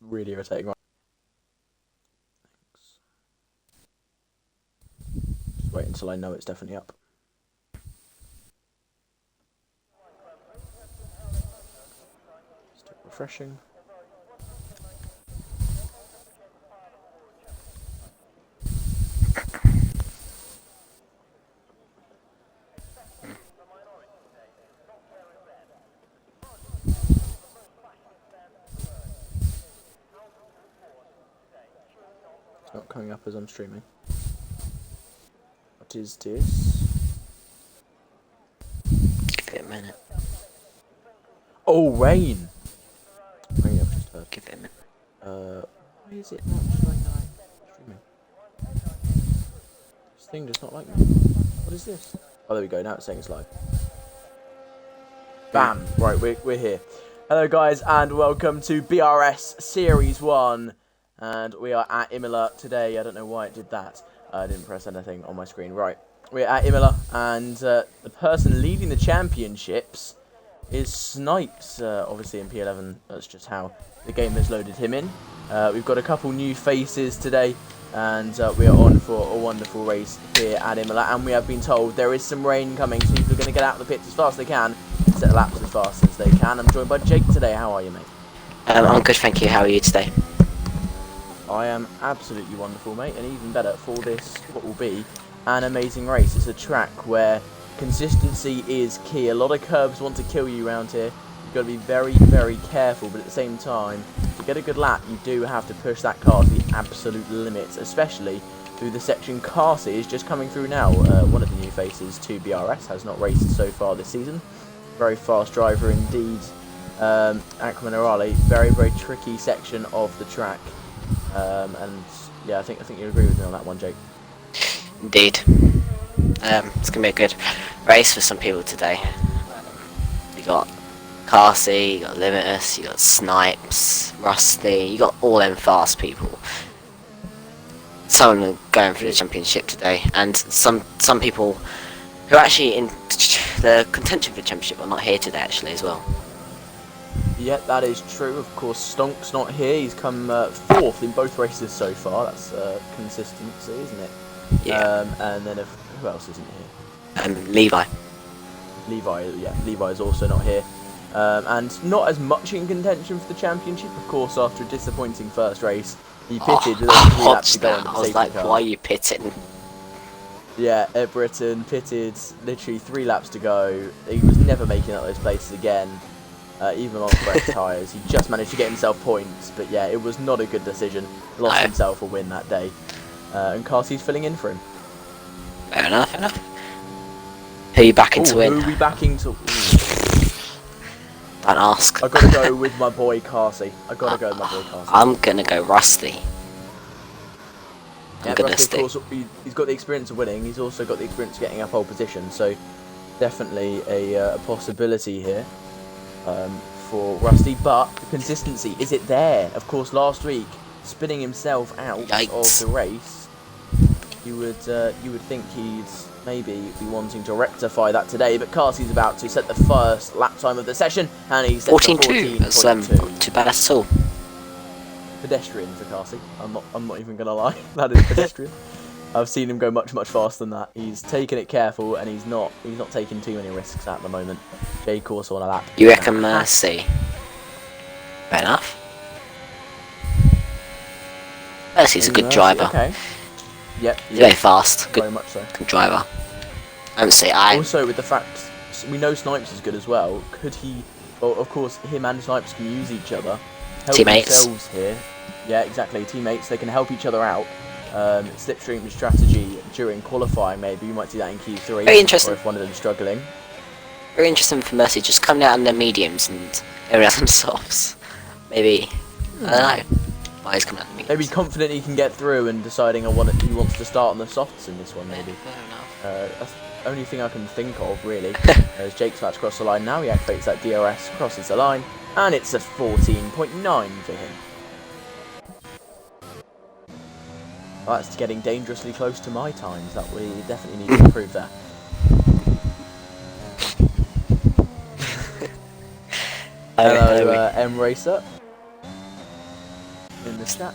really irritating. Right. Just wait until I know it's definitely up. Still refreshing. It's not coming up as I'm streaming. What is this? Give it a minute. Oh, rain! Rain, I've just heard. Give it a minute. Why is it not showing that I'm streaming? This thing does not like me. What is this? Oh, there we go. Now it's saying it's live. Bam! Right, we're here. Hello, guys, and welcome to BRS Series 1. And we are at Imola today. I don't know why it did that. I didn't press anything on my screen. Right, we're at Imola, and the person leading the championships is Snipes, obviously in P11. That's just how the game has loaded him in. We've got a couple new faces today, and we are on for a wonderful race here at Imola. And we have been told there is some rain coming, so people are going to get out of the pits as fast as they can, set laps as fast as they can. I'm joined by Jake today. How are you, mate? I'm good, thank you. How are you today? I am absolutely wonderful, mate, and even better for this, what will be an amazing race. It's a track where consistency is key. A lot of curbs want to kill you around here. You've got to be very, very careful, but at the same time, to get a good lap, you do have to push that car to the absolute limits, especially through the section Carsey is just coming through now. One of the new faces to BRS, has not raced so far this season. Very fast driver indeed. Aquamanarale, very, very tricky section of the track. And yeah, I think you agree with me on that one, Jake. Indeed. It's gonna be a good race for some people today. You got Carsey, you got Limitless, you got Snipes, Rusty, you got all them fast people. Some going for the championship today, and some people who are actually in the contention for the championship are not here today actually as well. Yeah, that is true. Of course, Stonk's not here. He's come fourth in both races so far. That's consistency, isn't it? Yeah. And then who else isn't here? Levi. Levi is also not here. And not as much in contention for the championship, of course, after a disappointing first race. He pitted with only 3 laps to go on the I was safety like, car. why are you pitting? Yeah, Ed Britton pitted literally 3 laps to go. He was never making up those places again. Even on fresh tyres, he just managed to get himself points, but yeah, it was not a good decision. Lost himself a win that day, and Carsey's filling in for him. Fair enough, Who are you backing to win? Who are we backing to? Don't ask. I gotta go with my boy Carsey. I'm gonna go Rusty. Rusty, of course, he's got the experience of winning. He's also got the experience of getting up pole position, so definitely a possibility here. For Rusty, but the consistency, is it there? Of course, last week, spinning himself out of the race, you would think he'd maybe be wanting to rectify that today, but Carsey's about to set the first lap time of the session, and he's set 14.2. That's not too bad at all. Pedestrian for Carsey. I'm not even gonna lie. That is pedestrian. I've seen him go much faster than that. He's taking it careful, and he's not taking too many risks at the moment. Jake also on a lap. You reckon Mercy? Fair enough. Mercy's a good driver. Okay. Yep. He's very fast. Good, very much so. Good driver. Also, with the fact we know Snipes is good as well, could he? Well, of course, him and Snipes can use each other. Help Teammates. themselves here. Yeah, exactly. Teammates. They can help each other out. Slipstream strategy during qualifying, maybe you might see that in Q3. Very interesting. Or if one of them's struggling. Very interesting for Mercy, just coming out on their mediums and everyone else on softs. Maybe, I don't know why he's coming out on the mediums. Maybe confident he can get through and deciding on what he wants to start on the softs in this one, maybe. Fair enough. That's the only thing I can think of, really. As Jake's about to cross the line now, he activates that DRS, crosses the line, and it's a 14.9 for him. Well, that's getting dangerously close to my times. That we definitely need to improve that. Hello, M Racer. missed that.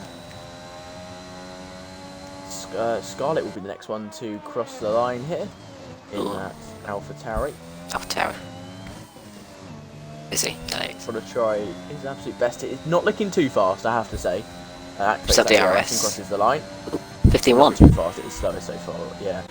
Scarlet will be the next one to cross the line here in that AlphaTauri. AlphaTauri. Is he? No. Trying to try his absolute best. It's not looking too fast, I have to say. It's up the BRS. Crosses the line. 15-1. Too fast. It is slower so far. Yeah.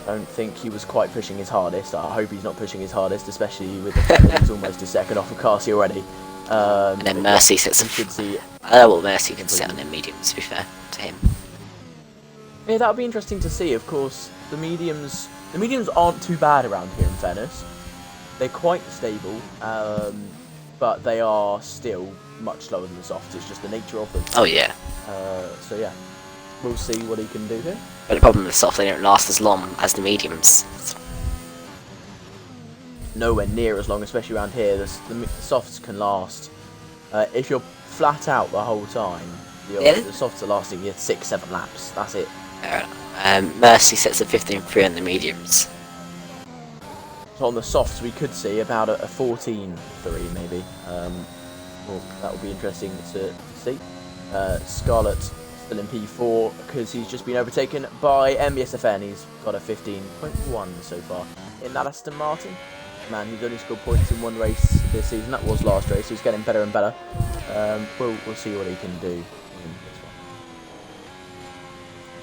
Don't think he was quite pushing his hardest. I hope he's not pushing his hardest, especially with the fact that he's almost a second off of Carsey already. And then Mercy sets a... should see. I don't know what Mercy can set on the mediums, to be fair to him. Yeah, that would be interesting to see. Of course, the mediums aren't too bad around here, in fairness. They're quite stable, but they are still much slower than the softs. It's just the nature of them. Oh yeah. So yeah, we'll see what he can do here. But the problem with the softs, they don't last as long as the mediums. Nowhere near as long, especially around here. The softs can last. If you're flat out the whole time, the softs are lasting 6-7 laps. That's it. Mercy sets a 15-3 on the mediums. So on the softs, we could see about a 14-3 maybe. Well, that will be interesting to see. Scarlet still in P4 because he's just been overtaken by MBSFN. He's got a 15.1 so far in that Aston Martin. Man, he's only scored points in one race this season. That was last race. He's getting better and better. We'll see what he can do in this one.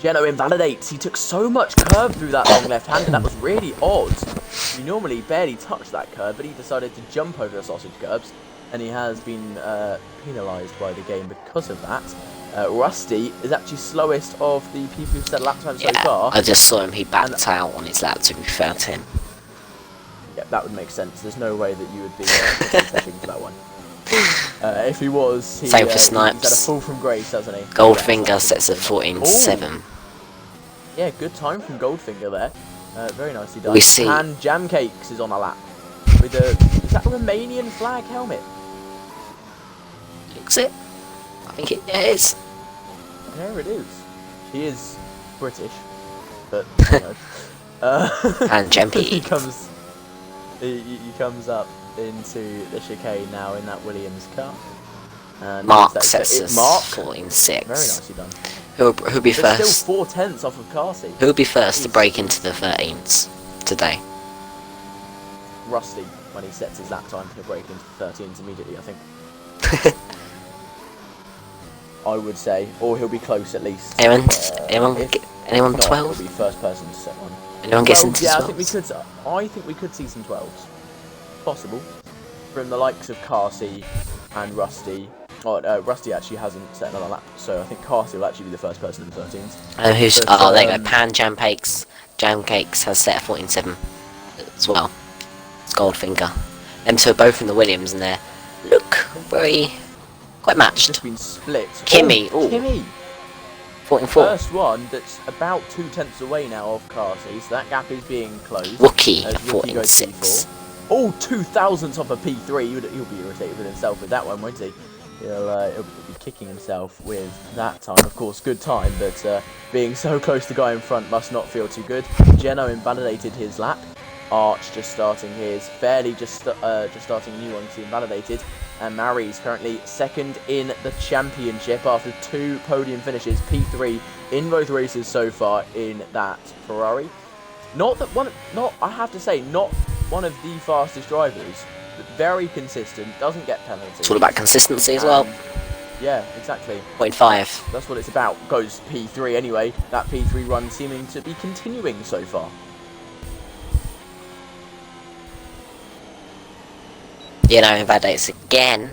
Geno invalidates. He took so much curve through that long left-hander. That was really odd. He normally barely touched that curve, but he decided to jump over the sausage curbs, and he has been penalised by the game because of that. Rusty is actually slowest of the people who've set lap time so far. I just saw him. He backed out on his lap, to be fair to him. Yeah, that would make sense. There's no way that you would be pushing for that one. If he was, same for Snipes. He's had a fall from grace, hasn't he? Goldfinger sets a 14.7. Yeah, good time from Goldfinger there. Very nicely done. We see. And Jam Cakes is on a lap with a. Is that a Romanian flag helmet? Looks it. I think it is. There it is. He is British, but and Jempy. he comes up into the chicane now in that Williams car. And Mark sets us Mark, 14.6. very nicely done. Who'll be There's first? Still 4/10 off of Carsey. Who'll be first to break into the 13s today? Rusty, when he sets his lap time, he'll break into the 13s immediately, I think. I would say, or he'll be close at least. Anyone Not, 12? He'll be first person to set one. Anyone gets into yeah, 12s? I think we could see some 12s. Possible. From the likes of Carsey and Rusty. Rusty actually hasn't set another lap, so I think Carsey will actually be the first person in the 13s. There you go. Pan Jam Cakes. Jam Cakes has set a 14.7 as well. It's Goldfinger. Them two are both in the Williams, and they're quite matched. Just been split. Kimmy. Kimmy. 14.4. First one that's about 2/10 away now of Carsey, so that gap is being closed. Wookie as at Wookie goes 14.6. Oh, 2,000ths off a P3. He'll be irritated with himself with that one, won't he? He'll be kicking himself with that time. Of course, good time, but being so close to the guy in front must not feel too good. Geno invalidated his lap. Arch just starting his, Fairly just starting a new one, he's invalidated. And Mary's currently second in the championship after 2 podium finishes, P3 in both races so far in that Ferrari. I have to say, not one of the fastest drivers, but very consistent, doesn't get penalties. It's all about consistency as well. Yeah, exactly. 0.5. That's what it's about. Goes P3 anyway. That P3 run seeming to be continuing so far. Invalidates again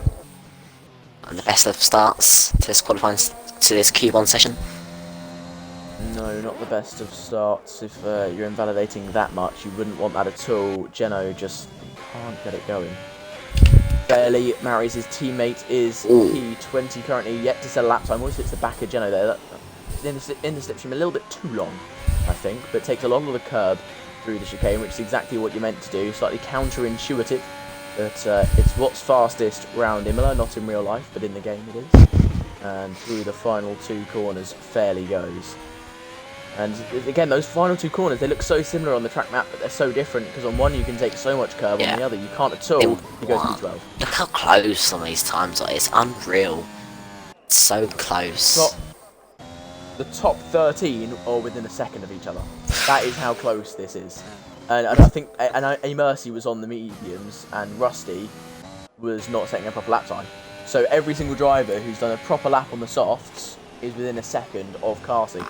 on the best of starts to this qualifying to this Q1 session. No, not the best of starts. If you're invalidating that much, you wouldn't want that at all. Geno just can't get it going. Barely marries his teammate is P20 currently, yet to set a lap time. Always hits the back of Geno there. In the slipstream a little bit too long, I think, but takes a long of the curb through the chicane, which is exactly what you're meant to do. Slightly counterintuitive, but it's what's fastest round Imola, not in real life, but in the game it is. And through the final 2 corners, fairly goes. And again, those final two corners, they look so similar on the track map, but they're so different, because on one you can take so much curve, on the other you can't at all. He goes P12. Look how close some of these times are. It's unreal. It's so close. The top 13 are within a second of each other. That is how close this is. And I think A Mercy was on the mediums, and Rusty was not setting a proper lap time. So every single driver who's done a proper lap on the softs is within a second of Carsey,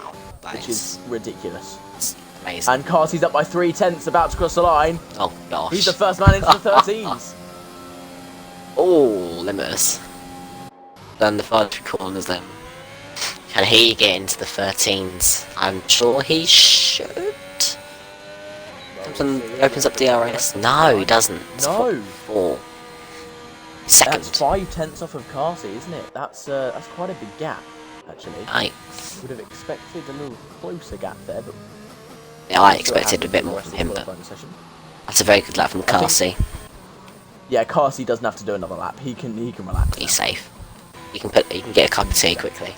which is ridiculous. It's amazing. And Carsey's up by 3/10, about to cross the line. Oh gosh. He's the first man into the 13s. Oh, Limitless. Then the final two corners then. Can he get into the 13s? I'm sure he should. Opens up DRS. No, he doesn't. It's No. 4. Second. That's 5/10 off of Carsey, isn't it? That's quite a big gap, actually. I Would have expected a little closer gap there, but yeah, I expected a bit more from him, but that's a very good lap from Carsey. Yeah, Carsey doesn't have to do another lap. He can relax. He's safe. He can get a cup of tea quickly.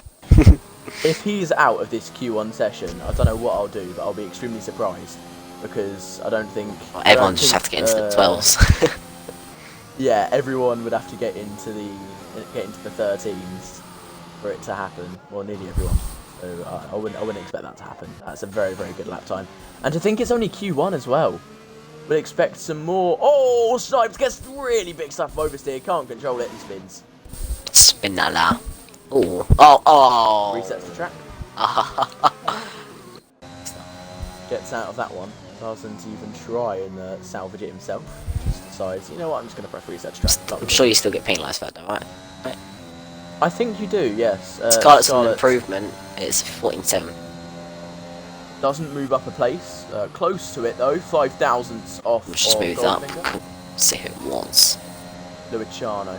If he's out of this Q1 session, I don't know what I'll do, but I'll be extremely surprised, because I don't think... Well, everyone just have to get into the 12s. Yeah, everyone would have to get into the 13s for it to happen. Well, nearly everyone. So I wouldn't expect that to happen. That's a very, very good lap time. And to think it's only Q1 as well. Would expect some more. Oh, Snipes gets really big stuff oversteer. Can't control it and spins. Spin that lap. Oh, oh. Resets the track. Gets out of that one. Doesn't even try and salvage it himself. Just decides, you know what, I'm just going to press reset track. I'm sure you still get penalised for that though, right? I think you do, yes. Scarlett's an improvement. It's 14.7. Doesn't move up a place. Close to it though. 5 thousandths off. Just move up. Cool. See who it was. Luciano.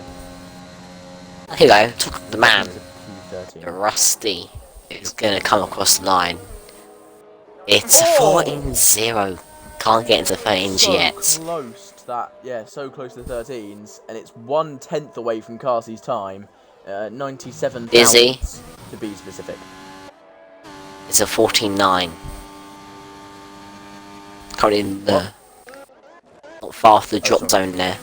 Here you go. Talk of the man. Q13. Rusty is going to come across the line. It's a 14-0. Can't get into the 13s yet. Close to that. Yeah, so close to the 13s, and it's 1/10 away from Carsey's time. 97 thousandths to be specific. It's a 14.9. Currently in the not far off the drop zone there.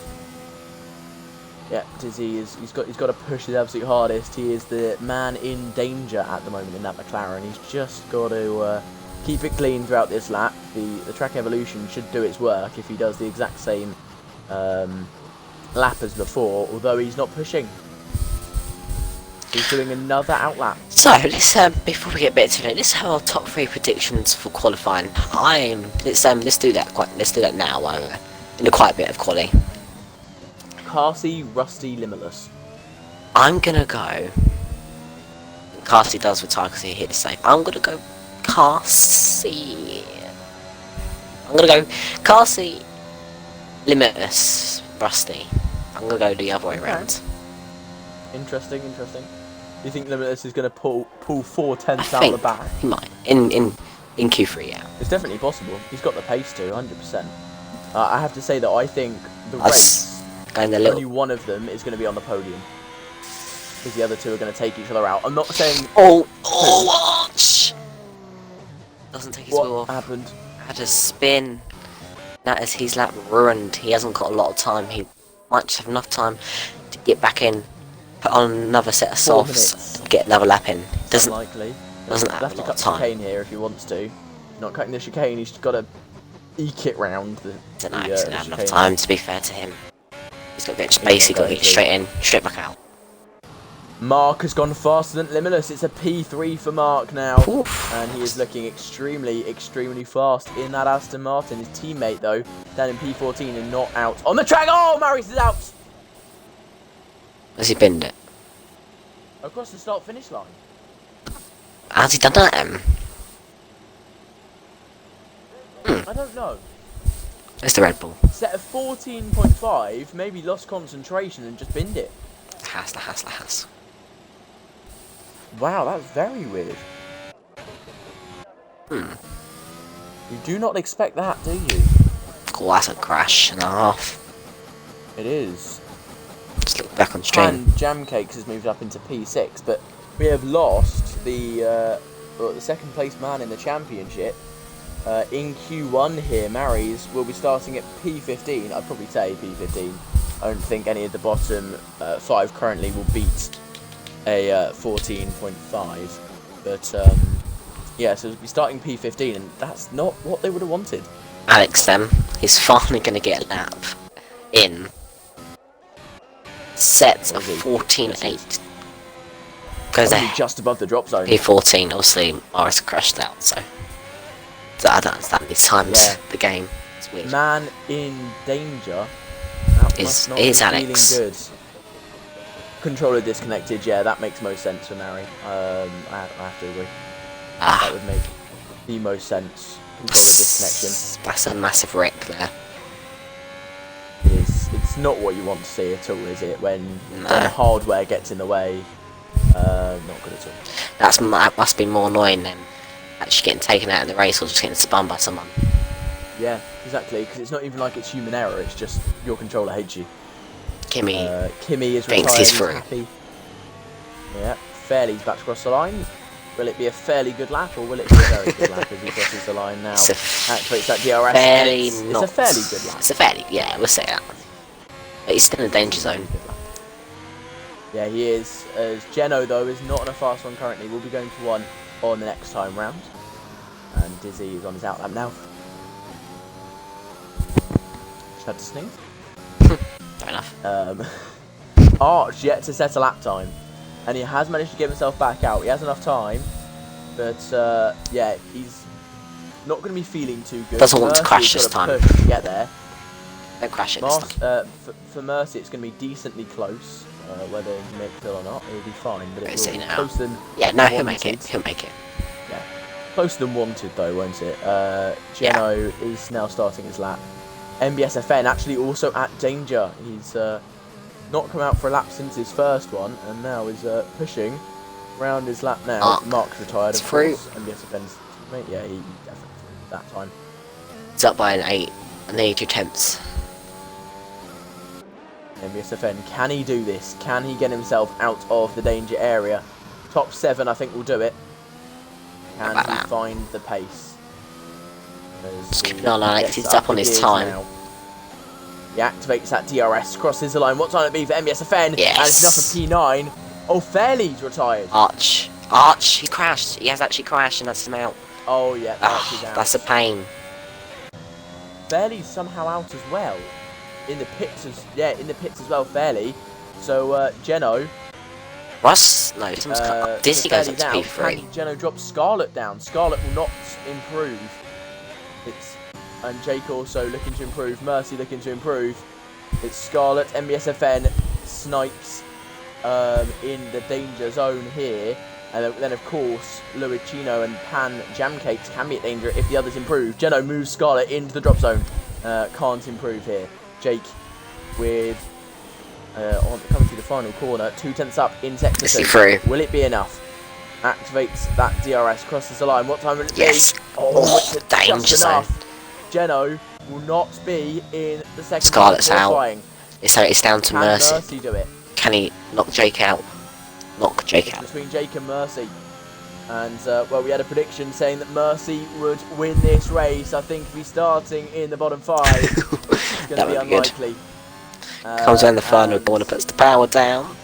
Yeah, Dizzy he's got to push his absolute hardest. He is the man in danger at the moment in that McLaren. He's just got to keep it clean throughout this lap. The track evolution should do its work if he does the exact same lap as before, although he's not pushing. He's doing another outlap. So let's before we get back to it, let's have our top 3 predictions for qualifying. Let's do that now. In quite a bit of quali. Carsey, Rusty, Limitless. I'm gonna go. Carsey does retire because he hit the safe. I'm gonna go Carsey. I'm gonna go Carsey, Limitless, Rusty. I'm gonna go the other way around. Interesting. Do you think Limitless is going to pull 4/10 out the back? He might. In Q3, yeah. It's definitely possible. He's got the pace to, 100%. I have to say that I think the race, only one of them is going to be on the podium. Because the other two are going to take each other out. I'm not saying... watch! Doesn't take his wheel off. What happened? Had a spin. That is his lap ruined. He hasn't got a lot of time. He might just have enough time to get back in. Put on another set of softs, get another lap in. Doesn't have a lot of time. Cut the chicane here if he wants to. Not cutting the chicane, he's got to eke it round the Don't know, he's going to have enough time, to be fair to him. He's got to get basically got to get straight in, straight back out. Mark has gone faster than Limitless. It's a P3 for Mark now. Oof. And he is looking extremely fast in that Aston Martin. His teammate, though, down in P14 and not out on the track. Oh, Maurice is out! Has he binned it? Across the start-finish line. Has he done that, I don't know. It's the Red Bull. Set of 14.5, maybe lost concentration and just binned it. Has. Wow, that's very weird. You do not expect that, do you? Oh, that's a crash and a half. It is. Just look back on stream. And Jam Cakes has moved up into P6, but we have lost the or the second place man in the championship. In Q1 here, Mary's will be starting at P15. I'd probably say P15. I don't think any of the bottom 5 currently will beat a 14.5. But yeah, so we'll be starting P15, and that's not what they would have wanted. Alex then, he's finally going to get a lap in sets of 14.8. Because Only just above the drop zone. P14, obviously, Morris crashed out, so I don't understand these times. The game, it's weird. Man in danger. Is Alex. Feeling good. Controller disconnected, yeah, that makes most sense for Mary. I have to agree. That would make the most sense. Controller disconnection. That's a massive wreck there. It's not what you want to see at all, is it? When hardware gets in the way. Not good at all. That must be more annoying than actually getting taken out in the race or just getting spun by someone. Yeah, exactly, because it's not even like it's human error, it's just your controller hates you. Kimmy is thinks retired, he's through. Happy. Yeah, Fairley's back across the line. Will it be a fairly good lap, or will it be a very good lap as he crosses the line now? Activates that DRS. It's a fairly good lap. It's a fairly, yeah, we'll say that. But he's still in the danger zone. Yeah, he is. As Geno, though, is not on a fast one currently. We'll be going to one on the next time round. And Dizzy is on his out lap now. Just had to sneeze. Fair enough. Arch yet to set a lap time. And he has managed to get himself back out. He has enough time. But, yeah, he's not going to be feeling too good. Doesn't want to crash this time. To get there. Don't crash it this time. For Mercy, it's going to be decently close. Whether he makes it or not, he'll be fine. But it will be closer than he'll make it. He'll make it. Yeah, closer than wanted though, won't it? Geno is now starting his lap. MBSFN actually also at danger. He's not come out for a lap since his first one, and now is pushing around his lap now. Mark's retired, of course. MBSFN's teammate. Yeah, he definitely threw that time. He's up by an 8 2/10. MBSFN, can he do this? Can he get himself out of the danger area? Top 7, I think, will do it. Can he find the pace? Just keep an eye on Alex, he's up on his time. Now. He activates that DRS, crosses the line. What time it be for MBSFN? Yes. And it's enough for P9. Oh, Fairley's retired. Arch, he crashed. He has actually crashed and that's him out. Oh, yeah, Arch is out. That's a pain. Fairley's somehow out as well. In the pits as well, Fairley. So, Geno. Russ? No, Dizzy goes up to P3. Geno drops Scarlett down. Scarlett will not improve. And Jake also looking to improve. Mercy looking to improve. It's Scarlett, MBSFN, Snipes in the danger zone here. And then, of course, Luicino and Pan Jamcakes can be at danger if the others improve. Geno moves Scarlett into the drop zone. Can't improve here. Jake with coming to the final corner, 2/10 up in sector 2. Will it be enough? Activates that DRS, crosses the line. What time will it be? Oh, danger zone. Geno will not be in the second. Scarlett's out. It's down to Mercy. Mercy do it? Can he knock Jake out? Knock Jake out. Between Jake and Mercy. And, well, we had a prediction saying that Mercy would win this race. I think if he's starting in the bottom 5, it's going to be unlikely. Comes in the final corner, puts the power down.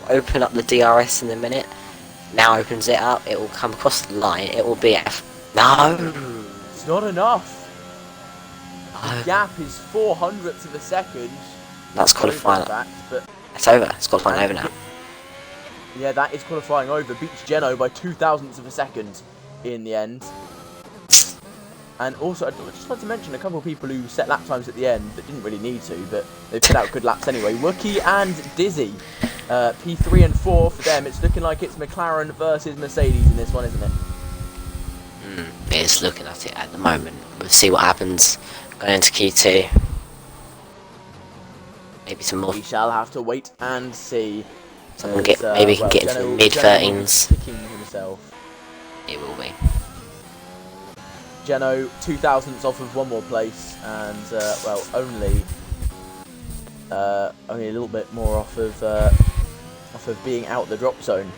Open up the DRS in a minute. Now opens it up. It will come across the line. It will be No! It's not enough. The gap is 400ths of a second. That's qualifying. But it's over. It's qualifying over now. Yeah, that is qualifying over. Beats Geno by 0.02 of a second in the end. And also, I'd just like to mention a couple of people who set lap times at the end that didn't really need to, but they put out good laps anyway. Wookie and Dizzy. P3 and 4 for them. It's looking like it's McLaren versus Mercedes in this one, isn't it? It's looking at it at the moment. We'll see what happens going into Q2. Maybe some more. We shall have to wait and see. Someone maybe can get into the mid-13s. Himself. It will be. Geno 0.02 off of one more place, and well, only a little bit more off of being out the drop zone.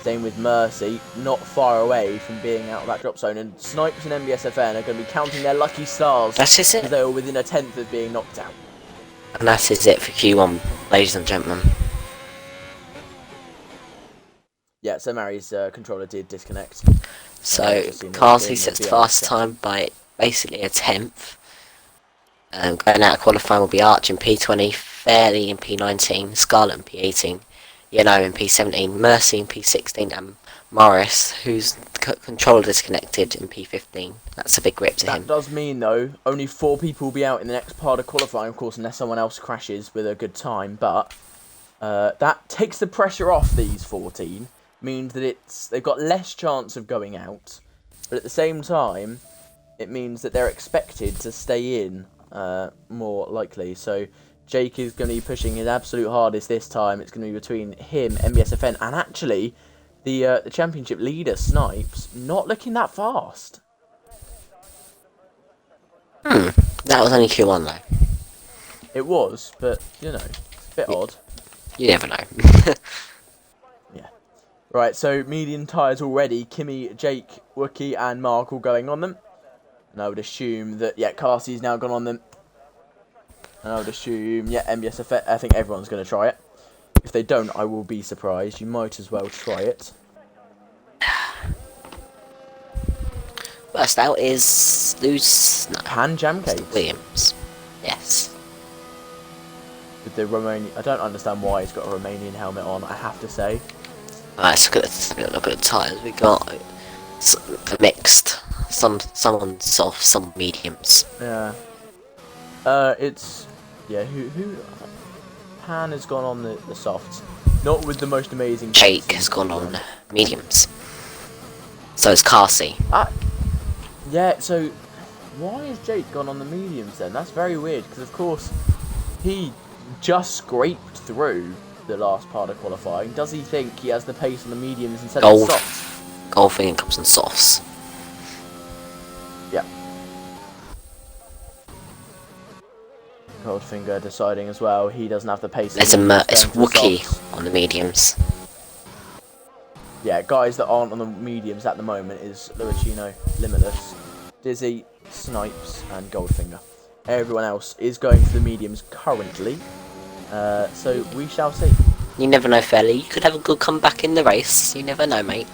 Same with Mercy, not far away from being out of that drop zone. And Snipes and MBSFN are going to be counting their lucky stars. That's just it. Because they were within a tenth of being knocked out. And that is it for Q1, ladies and gentlemen. Yeah, so Mary's controller did disconnect. So, Carsey sets the fast time by basically a tenth. Going out of qualifying will be Arch in P20, Fairley in P19, Scarlet in P18, Yellow in P17, Mercy in P16, and Morris, whose controller disconnected, in P15. That's a big rip to him. That does mean, though, only 4 people will be out in the next part of qualifying, of course, unless someone else crashes with a good time. But that takes the pressure off these 14, means that they've got less chance of going out. But at the same time, it means that they're expected to stay in more likely. So Jake is going to be pushing his absolute hardest this time. It's going to be between him, MBSFN, and actually the championship leader, Snipes, not looking that fast. That was only Q1 though. It was, but, you know, it's a bit odd. You never know. Yeah. Right, so medium tyres already. Kimmy, Jake, Wookie, and Mark all going on them. And I would assume that, yeah, Carsey's now gone on them. And I would assume, yeah, MBSFN, I think everyone's going to try it. If they don't, I will be surprised. You might as well try it. First out is Pan Jam Cakes. Williams. Yes. With the Romanian, I don't understand why he's got a Romanian helmet on, I have to say. Let's look at the tyres. We got a mixed. Some on soft, some mediums. Yeah. It's, yeah, who Pan has gone on the softs. Not with the most amazing... Jake has gone on mediums. So it's Carsey. Yeah, so why has Jake gone on the mediums then? That's very weird, because of course he just scraped through the last part of qualifying. Does he think he has the pace on the mediums instead of the softs? Golfing comes in softs. Yeah. Goldfinger deciding as well he doesn't have the pace. It's Wookie on the mediums. Yeah, guys that aren't on the mediums at the moment is Luicino, Limitless, Dizzy, Snipes, and Goldfinger. Everyone else is going for the mediums currently, so we shall see. You never know, Fairley. You could have a good comeback in the race. You never know, mate.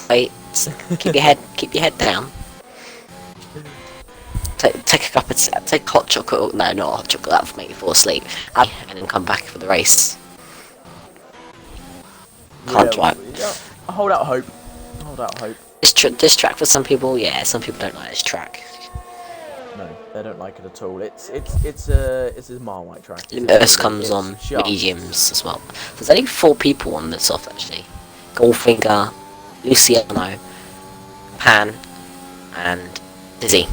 Wait, keep your head down. Take a cup of take hot chocolate. No, not hot chocolate. That would make you fall asleep. And then come back for the race. Can't drive. Yeah, hold out hope. Hold out hope. This track for some people, yeah, some people don't like this track. No, they don't like it at all. It's a Marmite track. Limitless comes on mediums as well. There's only 4 people on the soft actually. Goldfinger, Luciano, Pan, and Dizzy.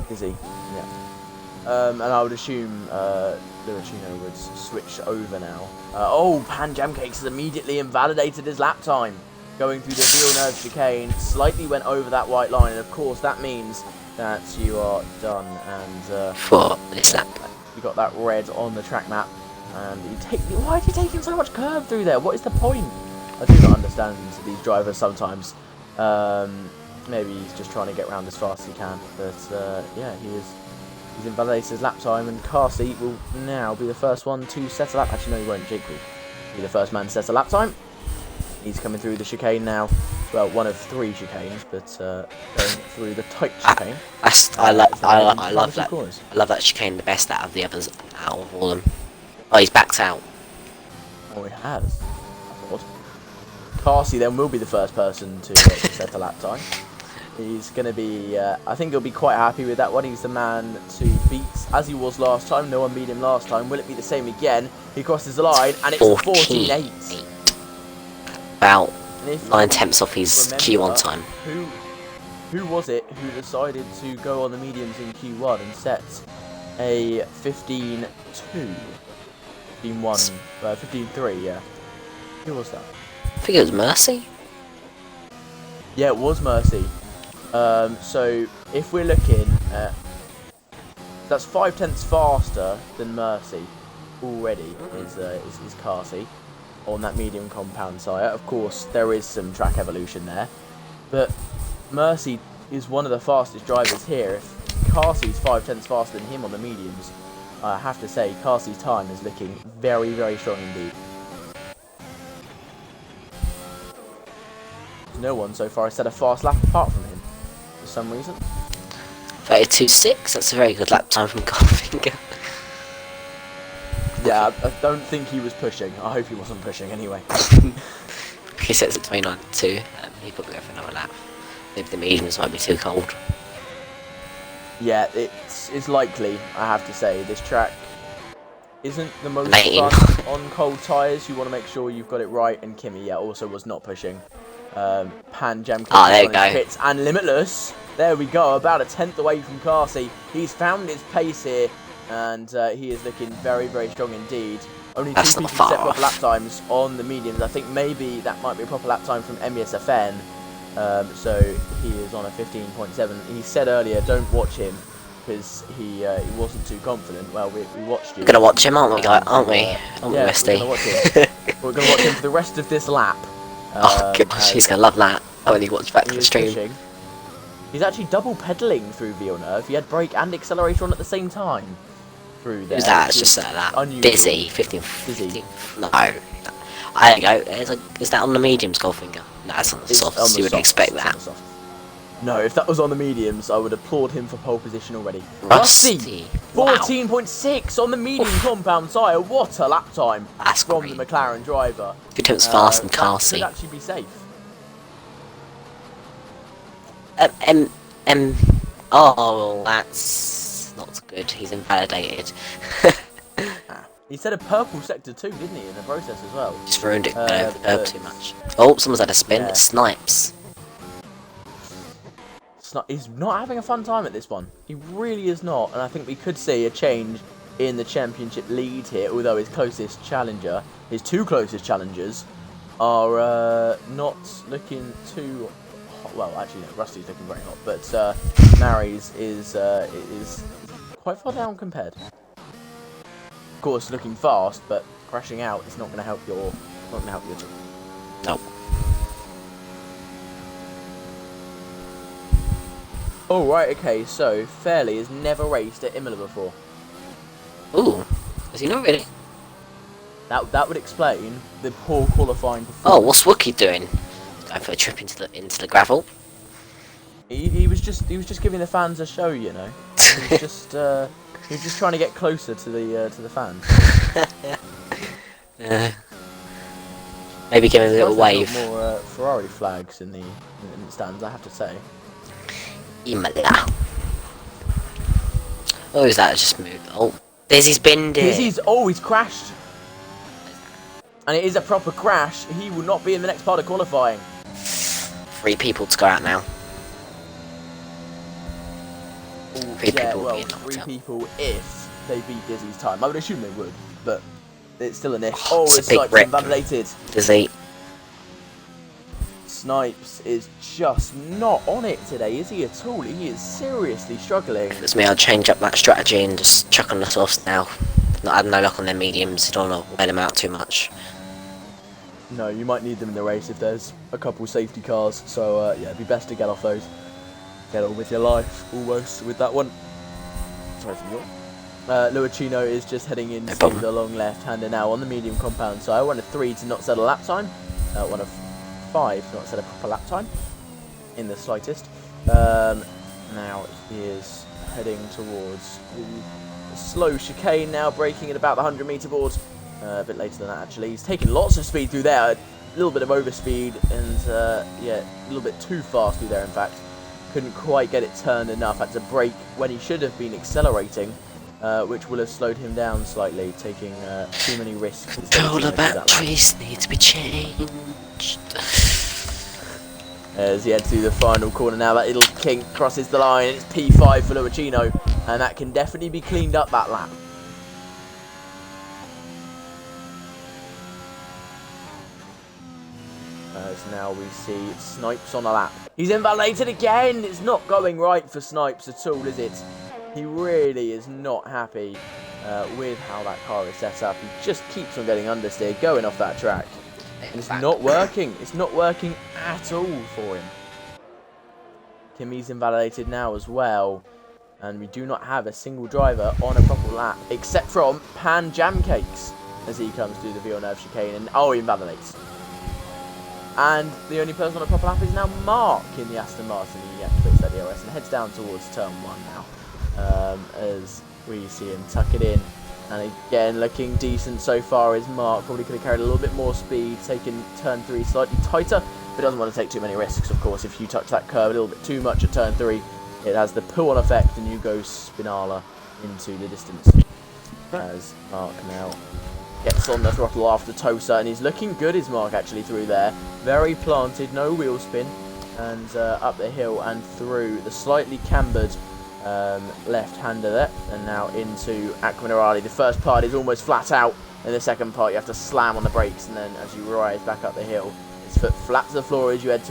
Dizzy, yeah. And I would assume Luricino would switch over now. Oh, Pan Jam Cakes has immediately invalidated his lap time. Going through the Villeneuve chicane, slightly went over that white line, and of course that means that you are done. And for this lap, you got that red on the track map, and why are you taking so much curve through there? What is the point? I do not understand these drivers sometimes. Maybe he's just trying to get around as fast as he can, but yeah, he's invalidated his lap time, and Carsey will now be the first one to set a lap. Actually, no, he won't. Jake will be the first man to set a lap time. He's coming through the chicane now. Well, one of 3 chicanes, but going through the tight chicane. I love that. Corners. I love that chicane the best out of the others, out of all of them. Oh, he's backed out. Oh, he has. That's odd. Carsey then will be the first person to set a lap time. He's going to be, I think he'll be quite happy with that one. He's the man to beat, as he was last time. No one beat him last time. Will it be the same again? He crosses the line, and it's 14.8. About 9 tenths off his Q1 time. Who was it who decided to go on the mediums in Q1 and set a 15.2? 15.1, 15.3, yeah. Who was that? I think it was Mercy. Yeah, it was Mercy. So if we're looking at, that's 5 tenths faster than Mercy already is Carsey. on that medium compound sire. Of course, there is some track evolution there, but Mercy is one of the fastest drivers here. If Carsey's 5/10 faster than him on the mediums, I have to say Carsey's time is looking very, very strong indeed. No one so far has set a fast lap apart from him, for some reason. 32.6, that's a very good lap time from Goldfinger. Yeah, I don't think he was pushing. I hope he wasn't pushing anyway. He sets at 29.2, he probably go for another lap. Maybe the mediums might be too cold. Yeah, it's likely, I have to say. This track isn't the most Lane. fun on cold tyres. You want to make sure you've got it right, and Kimmy, yeah, also was not pushing. Pan Jam there we on go. his pits, and Limitless. There we go, about a 10th away from Carsey. He's found his pace here, and he is looking very, very strong indeed. Only That's two not people far set proper lap off. times on the mediums. I think maybe that might be a proper lap time from MESFN. So he is on a 15.7. He said earlier, don't watch him, because he wasn't too confident. Well, we watched you. We're gonna watch him, aren't we, guys? Aren't we? Aren't we, Yeah, Rusty? we're gonna watch him. We're gonna watch him for the rest of this lap. Oh gosh, he's gonna love that. I only watched back to He the is stream. pushing. He's actually double pedalling through Villeneuve. He had brake and accelerator on at the same time through there. Who's that? It's which just is that. unusual. Busy. 15. Busy. No. I don't go. Is that on the mediums, Goldfinger? No, it's on the It's softs. on the You would softs, expect it's on that. the softs. No, if that was on the mediums, I would applaud him for pole position already. Rusty. Wow. 14.6 on the medium compound tyre. What a lap time That's from great. the McLaren driver. Good times fast and That Carsey. could actually be safe. Oh, that's not good. He's invalidated. He said a purple sector too, didn't he, in the process as well? Just ruined it but- too much. Oh, someone's had a spin. Yeah. It's Snipes. He's not having a fun time at this one. He really is not, and I think we could see a change in the championship lead here, although his closest challenger, his two closest challengers, are not looking too hot. Well, actually, no, Rusty's looking very hot, but Mary's is quite far down compared. Of course, looking fast, but crashing out is not going to help your team. No. Oh, right, okay, so Fairley has never raced at Imola before. Ooh, is he not really? That would explain the poor qualifying performance. Oh, what's Wookie doing? Going for a trip into the gravel. He was just giving the fans a show, you know. He was just trying to get closer to the fans. Maybe give him a little Plus, there's wave. got more Ferrari flags in the stands, I have to say. Imola. Oh, is that just moved? Oh, Dizzy's binned it. He's crashed. And it is a proper crash. He will not be in the next part of qualifying. 3 people to go out now. Three people well, being knocked 3 out. people if they beat Dizzy's time. I would assume they would, but it's still an if. Oh, Oh, it's a it's big like rip. invalidated. Dizzy. Snipes is just not on it today, is he at all? He is seriously struggling. If it's me, I'd change up that strategy and just chuck on the softs now. Not have no luck on their mediums. You don't want to wear them out too much. No, you might need them in the race if there's a couple safety cars. So yeah, it'd be best to get off those. Get on with your life, almost, with that one. Sorry for the yawn. Luicino is just heading into problem. the long left-hander now on the medium compound. So I wanted 3 to not set a lap time. One of 5 to not set a proper lap time in the slightest. Now he is heading towards the slow chicane now, braking at about the 100-metre board. A bit later than that, actually. He's taking lots of speed through there. A little bit of overspeed and, yeah, a little bit too fast through there, in fact. Couldn't quite get it turned enough. Had to brake when he should have been accelerating, which will have slowed him down slightly, taking too many risks. Controller batteries need to be changed. As he heads through the final corner now, that little kink crosses the line. It's P5 for Luicino, and that can definitely be cleaned up that lap. As now we see Snipes on a lap. He's invalidated again! It's not going right for Snipes at all, is it? He really is not happy with how that car is set up. He just keeps on getting understeer, going off that track. And it's not working. It's not working at all for him. Kimmy's invalidated now as well. And we do not have a single driver on a proper lap, except from Pan Jamcakes, as he comes through the Villeneuve chicane. And, oh, he invalidates. And the only person on a proper lap is now Mark in the Aston Martin. He activates that BRS and heads down towards turn 1 now. As we see him tuck it in. And again, looking decent so far is Mark. Probably could have carried a little bit more speed, taking turn 3 slightly tighter, but doesn't want to take too many risks, of course. If you touch that curve a little bit too much at turn 3, it has the pull-on effect and you go spinala into the distance. As Mark now gets on the throttle after Tosa, and he's looking good, is Mark, actually, through there. Very planted, no wheel spin, and up the hill and through the slightly cambered left-hander there, and now into Aquamarali. The first part is almost flat out, and the second part you have to slam on the brakes, and then as you rise back up the hill, his foot flat to the floor as you head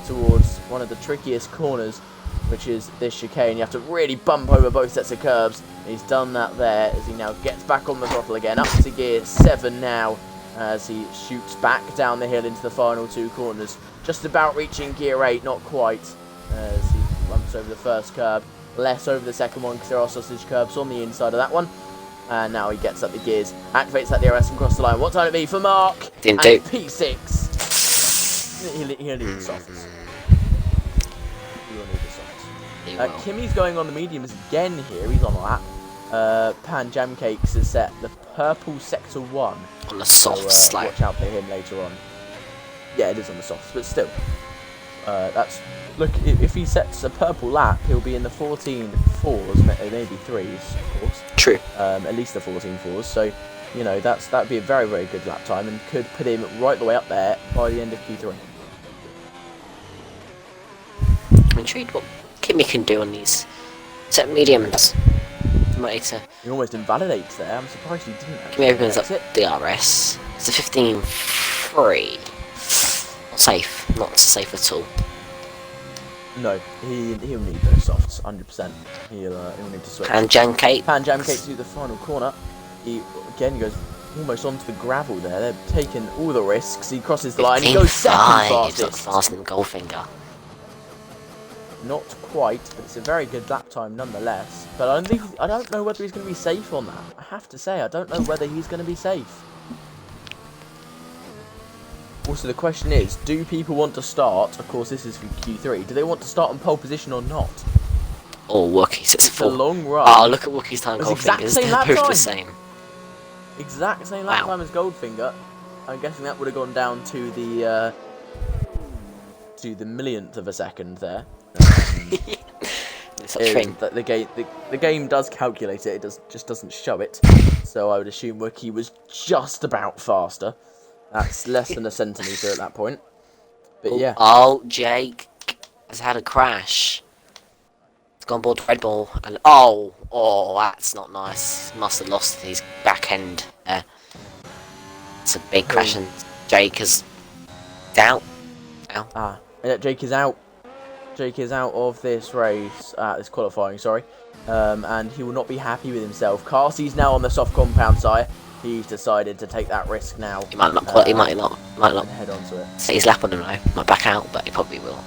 towards one of the trickiest corners, which is this chicane. You have to really bump over both sets of curbs. He's done that there as he now gets back on the throttle again, up to gear 7 now, as he shoots back down the hill into the final 2 corners, just about reaching gear 8, not quite, as he bumps over the first curb. Less over the second one because there are sausage curbs on the inside of that one. And now he gets up the gears, activates that DRS and crosses the line. What time it be for Mark? Didn't do. P6. He'll need the softs. He will need the softs. Kimmy's going on the mediums again here. He's on a lap. Pan Jamcakes has set the purple sector 1. On the softs, so, watch out for him later on. Yeah, it is on the softs, but still. That's... Look, if he sets a purple lap, he'll be in the 14 fours, maybe 3s, of course. True. At least the 14 fours. So, you know, that'd be a very, very good lap time and could put him right the way up there by the end of Q3. I'm intrigued what Kimmy can do on these set mediums. He almost invalidates there. I'm surprised he didn't. Kimmy opens up DRS. It's a 15-3. Not safe. Not safe at all. No, he'll need those softs, 100%. He'll need to switch. Pan Jamcake to the final corner. He again goes almost onto the gravel there. They're taking all the risks. He crosses the line. He goes second fastest. Faster than Goldfinger. Not quite, but it's a very good lap time nonetheless. But I don't know whether he's going to be safe on that. I have to say, I don't know whether he's going to be safe. Also, the question is, do people want to start, of course this is for Q3, do they want to start on pole position or not? Oh, Wookiees, it's a long run. Oh, look at Wookiees time, Goldfinger's, they're both the same. Exact same lap time as Goldfinger. I'm guessing that would have gone down to the millionth of a second there. The game does calculate it, just doesn't show it. So I would assume Wookie was just about faster. That's less than a centimetre at that point. But yeah. Oh, Jake has had a crash. He's gone board to Red Bull, and oh, that's not nice. Must have lost his back end there. It's a big crash, and Jake is out. Yeah, Jake is out. Jake is out of this race, this qualifying, sorry. And he will not be happy with himself. Carsey's now on the soft compound side. He's decided to take that risk now. He might not. He might not. Head onto it. Set his lap on him though. Might back out, but he probably will.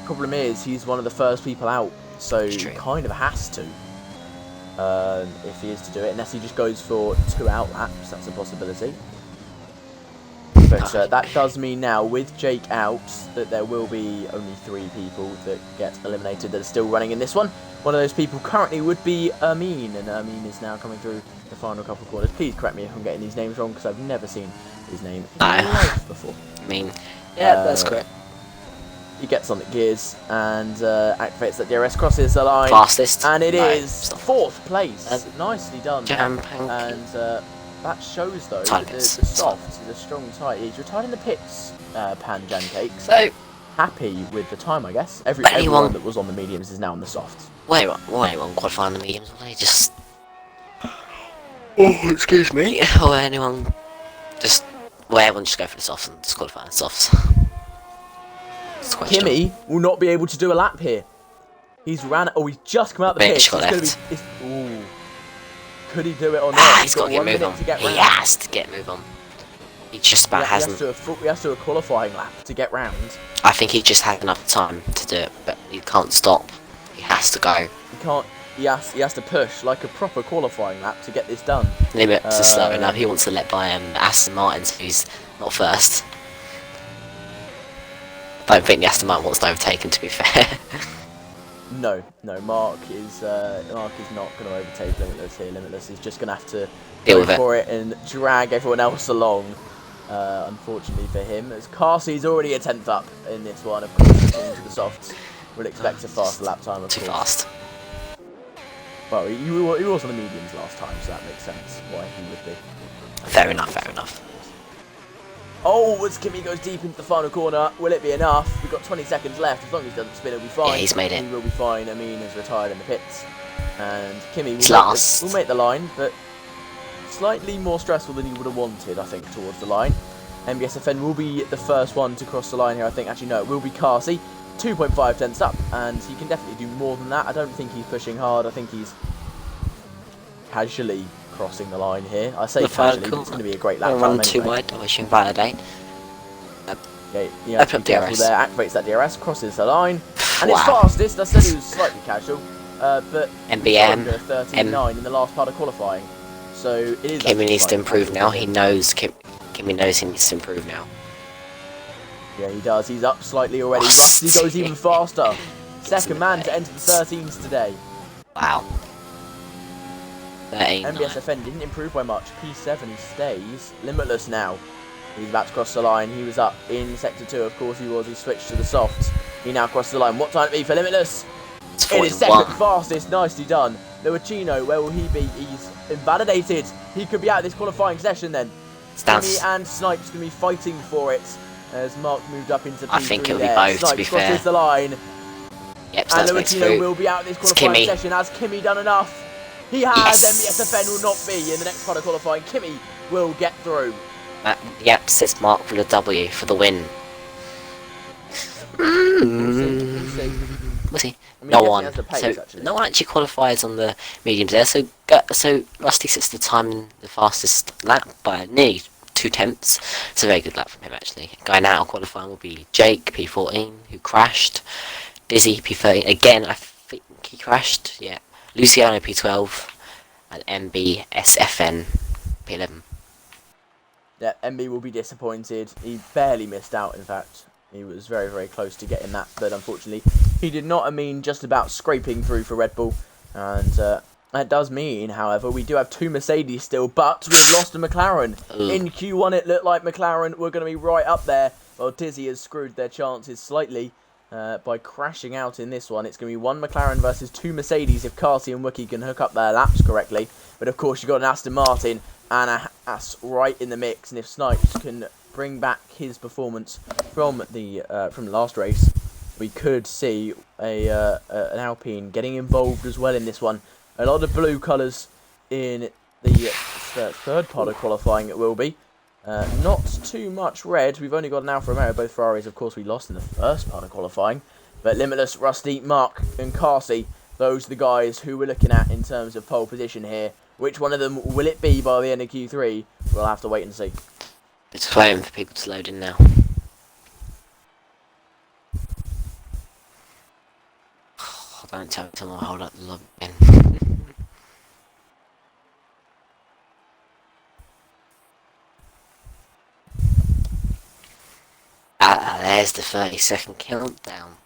Problem is, he's one of the first people out, so he kind of has to. If he is to do it, unless he just goes for 2 out laps, that's a possibility. But that does mean now, with Jake out, that there will be only 3 people that get eliminated that are still running in this one. One of those people currently would be Amin, and Amin is now coming through the final couple of corners. Please correct me if I'm getting these names wrong, because I've never seen his name in my life before. I mean, yeah, that's correct. He gets on the gears and activates that DRS, crosses the line. Fastest. And it is 4th place. Nicely done. And that shows, though, that the softs is a strong tie. He's retired in the pits, Pan Jamcakes. So happy with the time, I guess. Everyone that was on the mediums is now on the softs. Wait, anyone qualifying the mediums? Will they just... Oh, excuse me. Or anyone just... Well, everyone just go for the softs and disqualify the softs. Kimmy will not be able to do a lap here. He's just come out the pits. Ooh. Could he do it or not? Ah, he's got to get 1 move minute on. to get He round. has to get move on. He just about hasn't. He has to do a qualifying lap to get round. I think he just had enough time to do it, but he can't stop. He has to go. He can't. He has to push like a proper qualifying lap to get this done. Limits are slow enough. He wants to let by Aston Martin, who's not first. I don't think the Aston Martin wants to overtake him, to be fair. No, Mark is not going to overtake Limitless here. Limitless is just going to have to Deal go with it. for it and drag everyone else along. Unfortunately for him, as Carsey's already a 10th up in this one. Of course, into the softs. We'll expect a faster lap time, of Too course. fast. Well, he was on the mediums last time, so that makes sense why he would be. Fair enough, fair enough. Oh, as Kimi goes deep into the final corner, will it be enough? We've got 20 seconds left. As long as he doesn't spin, he'll be fine. Yeah, he's made it. He will be fine. Amin is retired in the pits. And Kimi will make the line, but slightly more stressful than he would have wanted, I think, towards the line. MBSFN will be the first one to cross the line here, I think. Actually, no, it will be Carsey. 2.5 tenths up, and he can definitely do more than that. I don't think he's pushing hard. I think he's casually crossing the line here. I say casually, but it's going to be a great lap. Run too wide, I wish you invalidate. Okay, you have to be careful there. Activates that DRS, crosses the line, and it's fastest. I said he was slightly casual, but MBM 13.9 in the last part of qualifying. So it is. Kimi needs to improve now. He knows Kimi knows he needs to improve now. Yeah, he does. He's up slightly already. Rusty goes even faster. Second man to enter the 13s today. Wow. 13. MBSFN didn't improve by much. P7 stays limitless now. He's about to cross the line. He was up in sector 2, of course he was. He switched to the softs. He now crosses the line. What time it be for limitless? It is second fastest. Nicely done. Luachino, where will he be? He's invalidated. He could be out of this qualifying session then. Kimi and Snipes going to be fighting for it. As Mark moved up into P3 I think it'll be there. both, Snipes to be fair. crosses the line. Yep, and Luachino will be out of this qualifying session. Has Kimi done enough? He has. MBSFN will not be in the next part of qualifying. Kimi will get through. Yep, says Mark with a W for the win. We'll see. I mean, No one. Pace, So no one actually qualifies on the mediums there. So Rusty sets the time in the fastest lap by nearly 2 tenths. It's a very good lap from him actually. Going out qualifying will be Jake P14 who crashed. Dizzy P13 again. I think he crashed. Yeah. Luciano P12 and MBSFN P11. Yeah, MB will be disappointed. He barely missed out, in fact. He was very, very close to getting that, but unfortunately, he did not. I mean, just about scraping through for Red Bull. And that does mean, however, we do have 2 Mercedes still, but we've lost a McLaren. In Q1, it looked like McLaren were going to be right up there. Well, Dizzy has screwed their chances slightly by crashing out in this one. It's going to be 1 McLaren versus 2 Mercedes if Carsey and Wookie can hook up their laps correctly. But of course, you've got an Aston Martin and a Haas right in the mix, and if Snipes can bring back his performance from the last race, we could see an Alpine getting involved as well in this one. A lot of blue colours in the third part of qualifying. It will be not too much red. We've only got an Alfa Romeo. Both Ferraris, of course, we lost in the first part of qualifying. But Limitless, Rusty, Mark, and Carsey, those are the guys who we're looking at in terms of pole position here. Which one of them will it be by the end of Q3? We'll have to wait and see. It's waiting for people to load in now. Oh, don't tell me someone will hold up the log again. There's the 30-second countdown.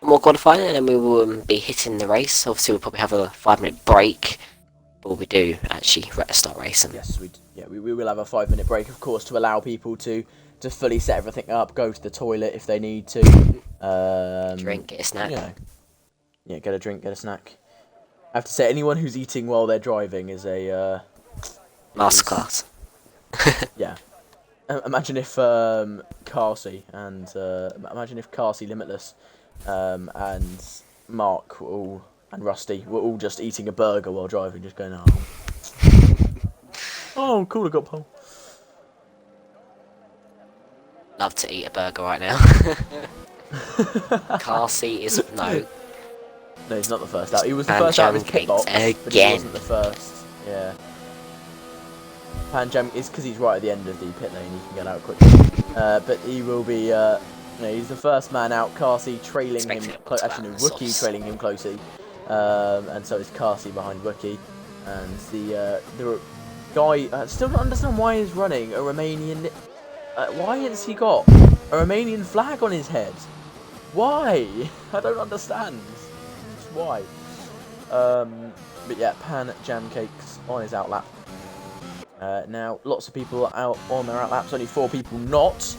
More qualifying and then we will be hitting the race. Obviously we'll probably have a 5-minute break before we do actually start racing. Yes, we will have a 5-minute break, of course, to allow people to fully set everything up, go to the toilet if they need to. Drink, get a snack. Yeah, get a drink, get a snack. I have to say, anyone who's eating while they're driving is a masterclass. Yeah. Imagine if Carsey and Limitless and Mark and Rusty were all just eating a burger while driving, just going, oh cool, I got pole. Love to eat a burger right now. Carsey is no. No, he's not the first out. He was the Pan first out of his Jam pit box, Cakes but he again. wasn't the first. Yeah. Pan Jam is because he's right at the end of the pit lane. He can get out quickly. But he will be. He's the first man out. Carsey trailing him. Actually, no, Wookie trailing him closely. And so is Carsey behind Wookie. And the guy. Still don't understand why he's running a Romanian. Why has he got a Romanian flag on his head? Why? I don't understand. Just why? But yeah, Pan Jam Cakes on his outlap. Now, lots of people are out on their outlaps, only 4 people not.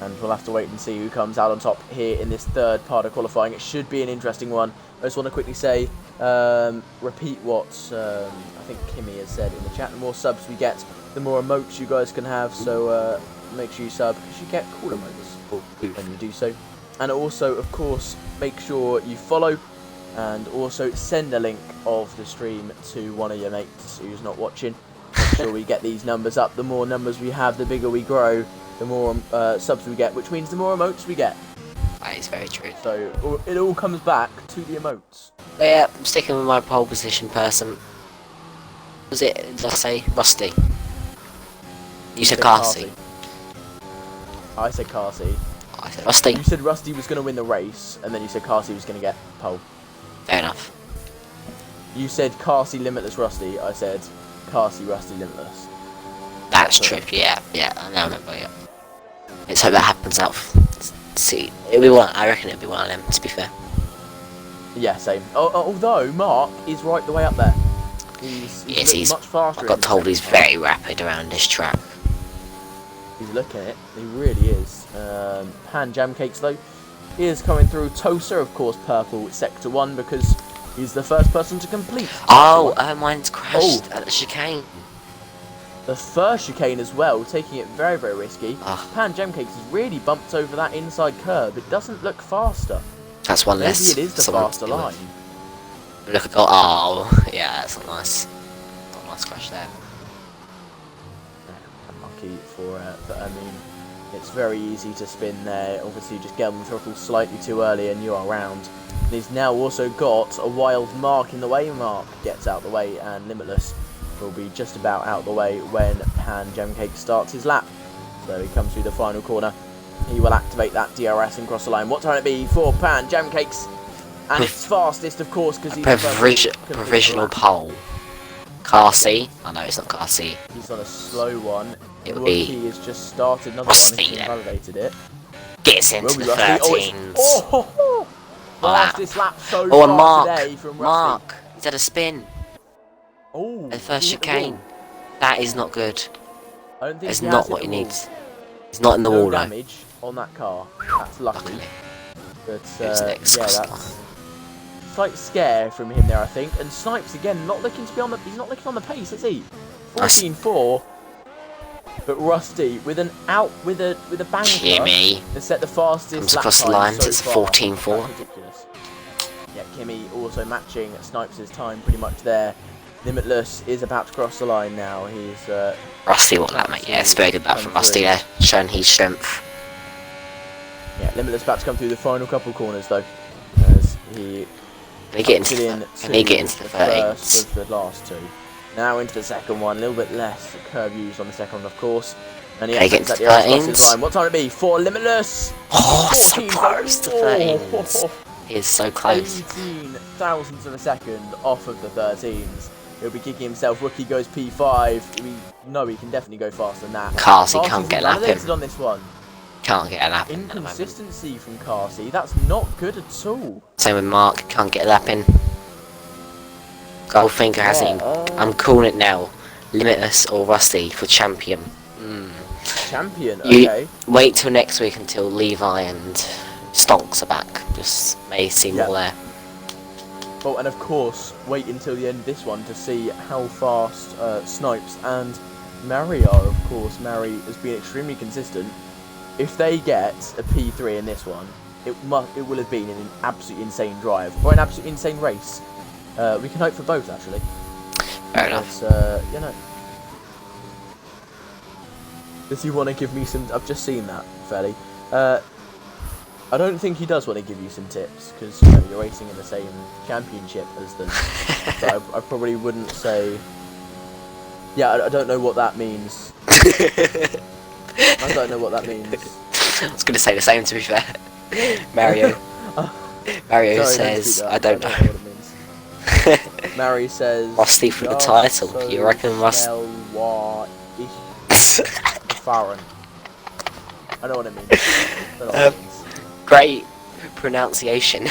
And we'll have to wait and see who comes out on top here in this third part of qualifying. It should be an interesting one. I just want to quickly say, repeat what I think Kimmy has said in the chat. The more subs we get, the more emotes you guys can have. So make sure you sub, because you get cool emotes when you do so. And also, of course, make sure you follow. And also send a link of the stream to one of your mates who's not watching. Make sure we get these numbers up. The more numbers we have, the bigger we grow. The more subs we get, which means the more emotes we get. That is very true. So it all comes back to the emotes. But yeah, I'm sticking with my pole position person. Was it, did I say Rusty? You said Carsey. I said Carsey. I said Rusty. You said Rusty was going to win the race, and then you said Carsey was going to get pole. Fair enough. You said Carsey Limitless Rusty. I said Carsey Rusty Limitless. That's true. Yeah, I now remember. Yeah. Let's hope that happens out. See, it'll be one. I reckon it'll be one of them. To be fair. Yeah, same. Although Mark is right the way up there. He's much faster. I got told he's very rapid around this track. He's looking at it. He really is. Pan Jam Cakes though is coming through. Tosa, of course, purple sector 1 because he's the first person to complete. Oh, mine's crashed at the chicane. The first chicane as well, taking it very, very risky. Oh. Pan Jam Cakes has really bumped over that inside curb. It doesn't look faster. That's one less. Maybe it is the faster line. Look at oh, yeah, that's not nice. Not a nice crash there. Unlucky for I mean, it's very easy to spin there. Obviously, just get on the throttle slightly too early and you are around. And he's now also got a wild Mark in the way. Mark gets out the way and Limitless will be just about out the way when Pan Jam Cake starts his lap. So he comes through the final corner. He will activate that DRS and cross the line. What time it be for Pan Jam Cakes? And it's fastest, of course, because he's provisional pole. Carsey. I know it's not Carsey. He's on a slow one. It would be. He has just started another Rusty, one. He's validated it. Gets into the 13s. Fastest lap so Oh, and far today from Rusty. Mark, he's had a spin. Oh, The first chicane. That is not good. I don't think That's he not has what hit he the needs. He's not in the wall. wall No though. damage on that car. That's lucky. Luckily. But Who's next? yeah, that's slight scare from him there, I think. And Snipes again, not looking to be on the. He's not looking on the pace, is he? 14.4. But Rusty with an with a banker Kimmy has set the fastest comes lap across the time lines. so It's far. 14.4. That's ridiculous. Yeah, Kimmy also matching Snipes' time pretty much there. Limitless is about to cross the line now. He's Rusty will that mate. Yeah, it's very good that from Rusty there, showing his strength. Yeah, Limitless about to come through the final couple corners though, as he Can he get into the 13s? first of the last two. Now into the second one, a little bit less curve used on the second one, of course. And he gets at the the outside 13s. line. What time it be for Limitless? Oh, so 14, close to 13s. oh, He is so close. 18 thousandths of a second off of the 13s. He'll be kicking himself. Rookie goes P5. We know he can definitely go faster than that. Carsey can't get a lap in. On this one. Can't get a lap in. Inconsistency from Carsey. That's not good at all. Same with Mark. Can't get a lap in. Goldfinger hasn't even. I'm calling it now. Limitless or Rusty for champion. Champion. Okay. You wait till next week until Levi and Stonks are back. Just may see more there. Oh, and of course, wait until the end of this one to see how fast Snipes and Mary are. Of course, Mary has been extremely consistent. If they get a P3 in this one, it will have been an absolutely insane drive or an absolutely insane race. We can hope for both, actually. Fair enough. You know. Does he want to give me some? I've just seen that, fairly. I don't think he does want to give you some tips, because you're racing in the same championship as them. So I probably wouldn't say... Yeah, I don't know what that means. I don't know what that means. I was going to say the same, to be fair. Mario. Mario says, I don't know. What it means. Mary says... Rusty for the title. So You reckon Rusty? Farron. I know what it means. I know what it means. Great pronunciation.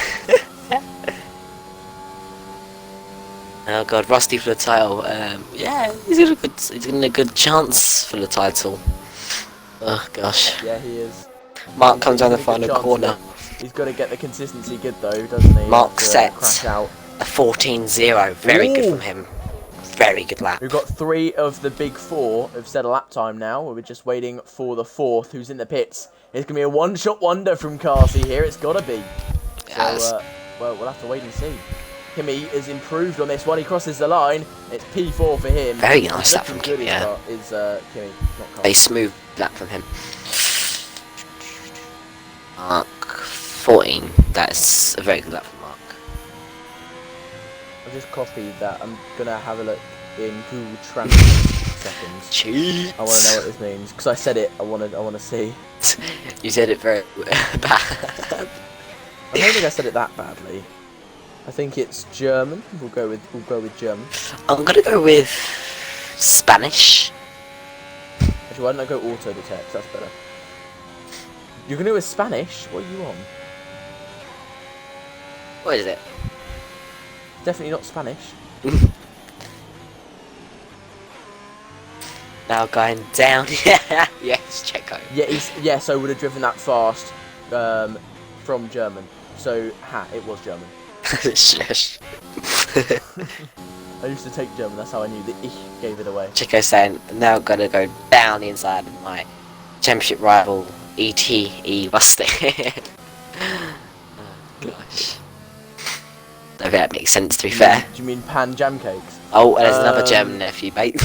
Oh god, Rusty for the title. Yeah, he's got a good chance for the title. Oh gosh. Yeah, he is. Mark comes down the final corner. He's got to get the consistency good though, doesn't he? Mark sets crash out. a 14-0. Very good from him. Very good lap. We've got 3 of the big 4 have set a lap time now. We're just waiting for the 4th, who's in the pits. It's going to be a one-shot wonder from Carsey here. It's got to be. So, well, we'll have to wait and see. Kimi has improved on this one. He crosses the line. It's P4 for him. Very nice lap from Kimi, yeah. Is Kimi, not Carsey. A smooth lap from him. Mark 14. That's a very good lap from Mark. I've just copied that. I'm going to have a look in Google Translate seconds. Cheats. I want to know what this means. Because I said it, I want to see. You said it very bad. I don't think I said it that badly. I think it's German. We'll go with German. I'm gonna go with Spanish. Actually, why don't I go auto detect? That's better. You're gonna go with Spanish? What are you on? What is it? Definitely not Spanish. Now going down. Yeah, yes, Checo. Yeah, so would have driven that fast from German. So, it was German. Shush. I used to take German, that's how I knew the ich gave it away. Checo saying, now gotta go down the inside of my championship rival, E.T.E. Rusty. Oh, gosh. I think that makes sense, to be fair. Do you mean pan jam cakes? Oh, and there's another German nephew, mate.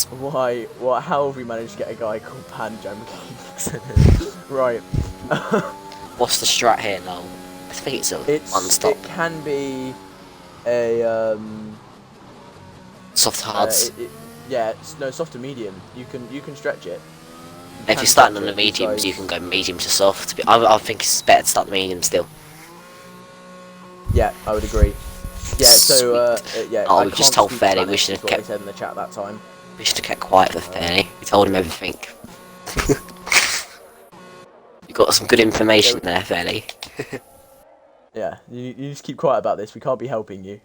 Why? What? How have we managed to get a guy called Pan Jam Cakes? Right. What's the strat here, Noel? I think it's one stop. It can be a Soft hards. No, soft to medium. You can stretch it. If you're starting on the mediums, you can go medium to soft. I think it's better to start the medium still. Yeah, I would agree. Yeah, so yeah. Oh, we just told Fairley we should have kept. What I said in the chat that time. We should have kept quiet for Fairley. We told him everything. You got some good information there, Fairley. Yeah, you just keep quiet about this. We can't be helping you.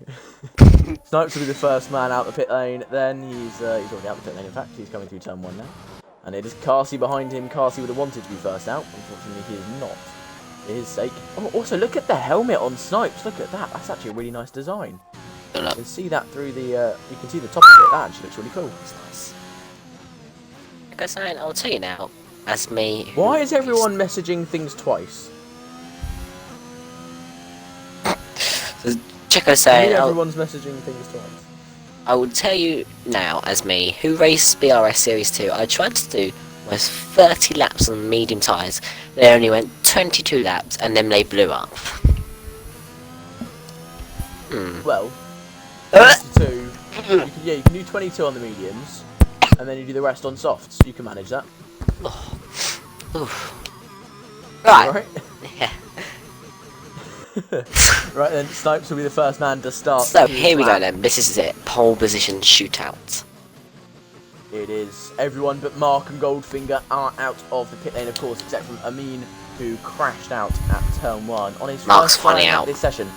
Snipes will be the first man out the pit lane. Then he's already out the pit lane. In fact, he's coming through turn 1 now. And it is Carsey behind him. Carsey would have wanted to be first out. Unfortunately, he is not. For his sake. Oh, also look at the helmet on Snipes. Look at that. That's actually a really nice design. You can see that through the. You can see the top of it. That actually looks really cool. It's nice. Because I'll tell you now, as me. Why is everyone messaging things twice? Checo saying. Everyone's messaging things twice. I will tell you now, as me, who raced BRS Series 2. I tried to do almost 30 laps on medium tyres. They only went 22 laps, and then they blew up. Well, 22. You can do 22 on the mediums, and then you do the rest on softs. You can manage that. Right. Yeah. Right then, Snipes will be the first man to start. So here we go then. This is it. Pole position shootout. It is. Everyone but Mark and Goldfinger are out of the pit lane, of course, except from Amin, who crashed out at turn 1 on his Mark's first time out this session.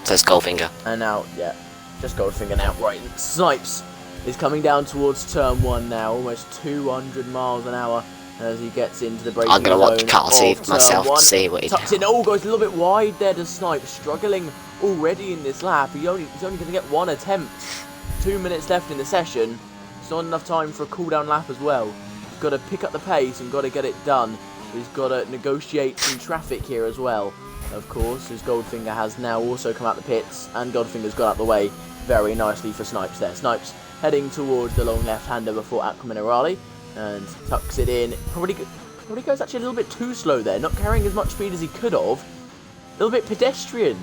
So it's Goldfinger. And now, yeah, just Goldfinger now. Right, Snipes is coming down towards turn 1 now, almost 200 miles an hour as he gets into the braking zone. I'm going to watch Carsey myself to see what he does. Tucks in, goes a little bit wide there to Snipes, struggling already in this lap. He's only going to get 1 attempt. 2 minutes left in the session. It's not enough time for a cool-down lap as well. He's got to pick up the pace and got to get it done. He's got to negotiate some traffic here as well, of course, as Goldfinger has now also come out the pits, and Goldfinger's got out the way very nicely for Snipes there. Snipes heading towards the long left-hander before Aqua Minerale. and tucks it in. Probably goes actually a little bit too slow there, not carrying as much speed as he could have. A little bit pedestrian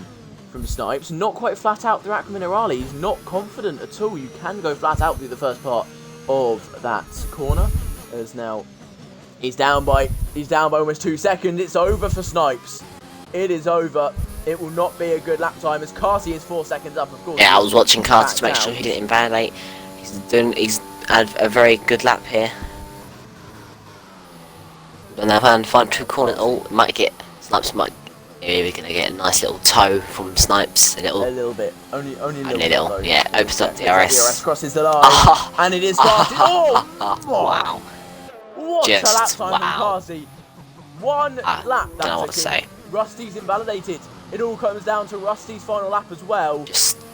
from Snipes, not quite flat out through Aqua Minerale. He's not confident at all. You can go flat out through the first part of that corner, as now he's down by almost 2 seconds. It's over for Snipes. It is over. It will not be a good lap time as Carsey is 4 seconds up, of course. Yeah, I was watching Carter to make sure he didn't invalidate. He's had a very good lap here. And now find 2 corners. Oh, might get Snipes might. Here we're gonna get a nice little toe from Snipes. A little bit. Only a little. Bit, yeah, opens up the DRS. DRS crosses the line, and it is Carsey. Wow! What a lap time from Carsey. One lap. Don't know what to say. Rusty's invalidated. It all comes down to Rusty's final lap as well.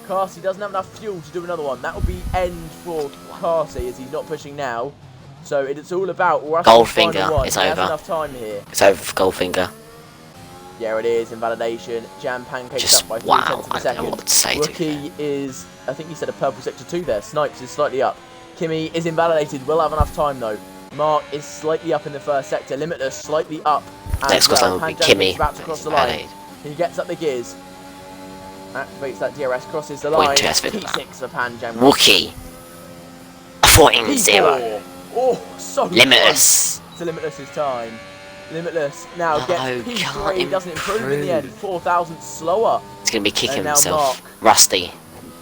Carsey doesn't have enough fuel to do another one. That will be end for Carsey as he's not pushing now. So it's all about Rusty's final one. It's he over. has enough time here. It's over for Goldfinger. Yeah, it is. Invalidation. Jam pancakes up by 3 tenths of a second. I don't know what to say. Rookie is, I think he said a purple sector 2 there. Snipes is slightly up. Kimmy is invalidated. Will have enough time though. Mark is slightly up in the first sector. Limitless slightly up. Next cross line will be Kimmy. About to cross the line. He gets up the gears. Activates that DRS, crosses the line. P6 for Panjam. Wookie. 14-0. Oh, so Limitless. To Limitless's time. Limitless now gets P3. Doesn't improve in the end. 4,000 slower. He's going to be kicking himself. Mark, Rusty.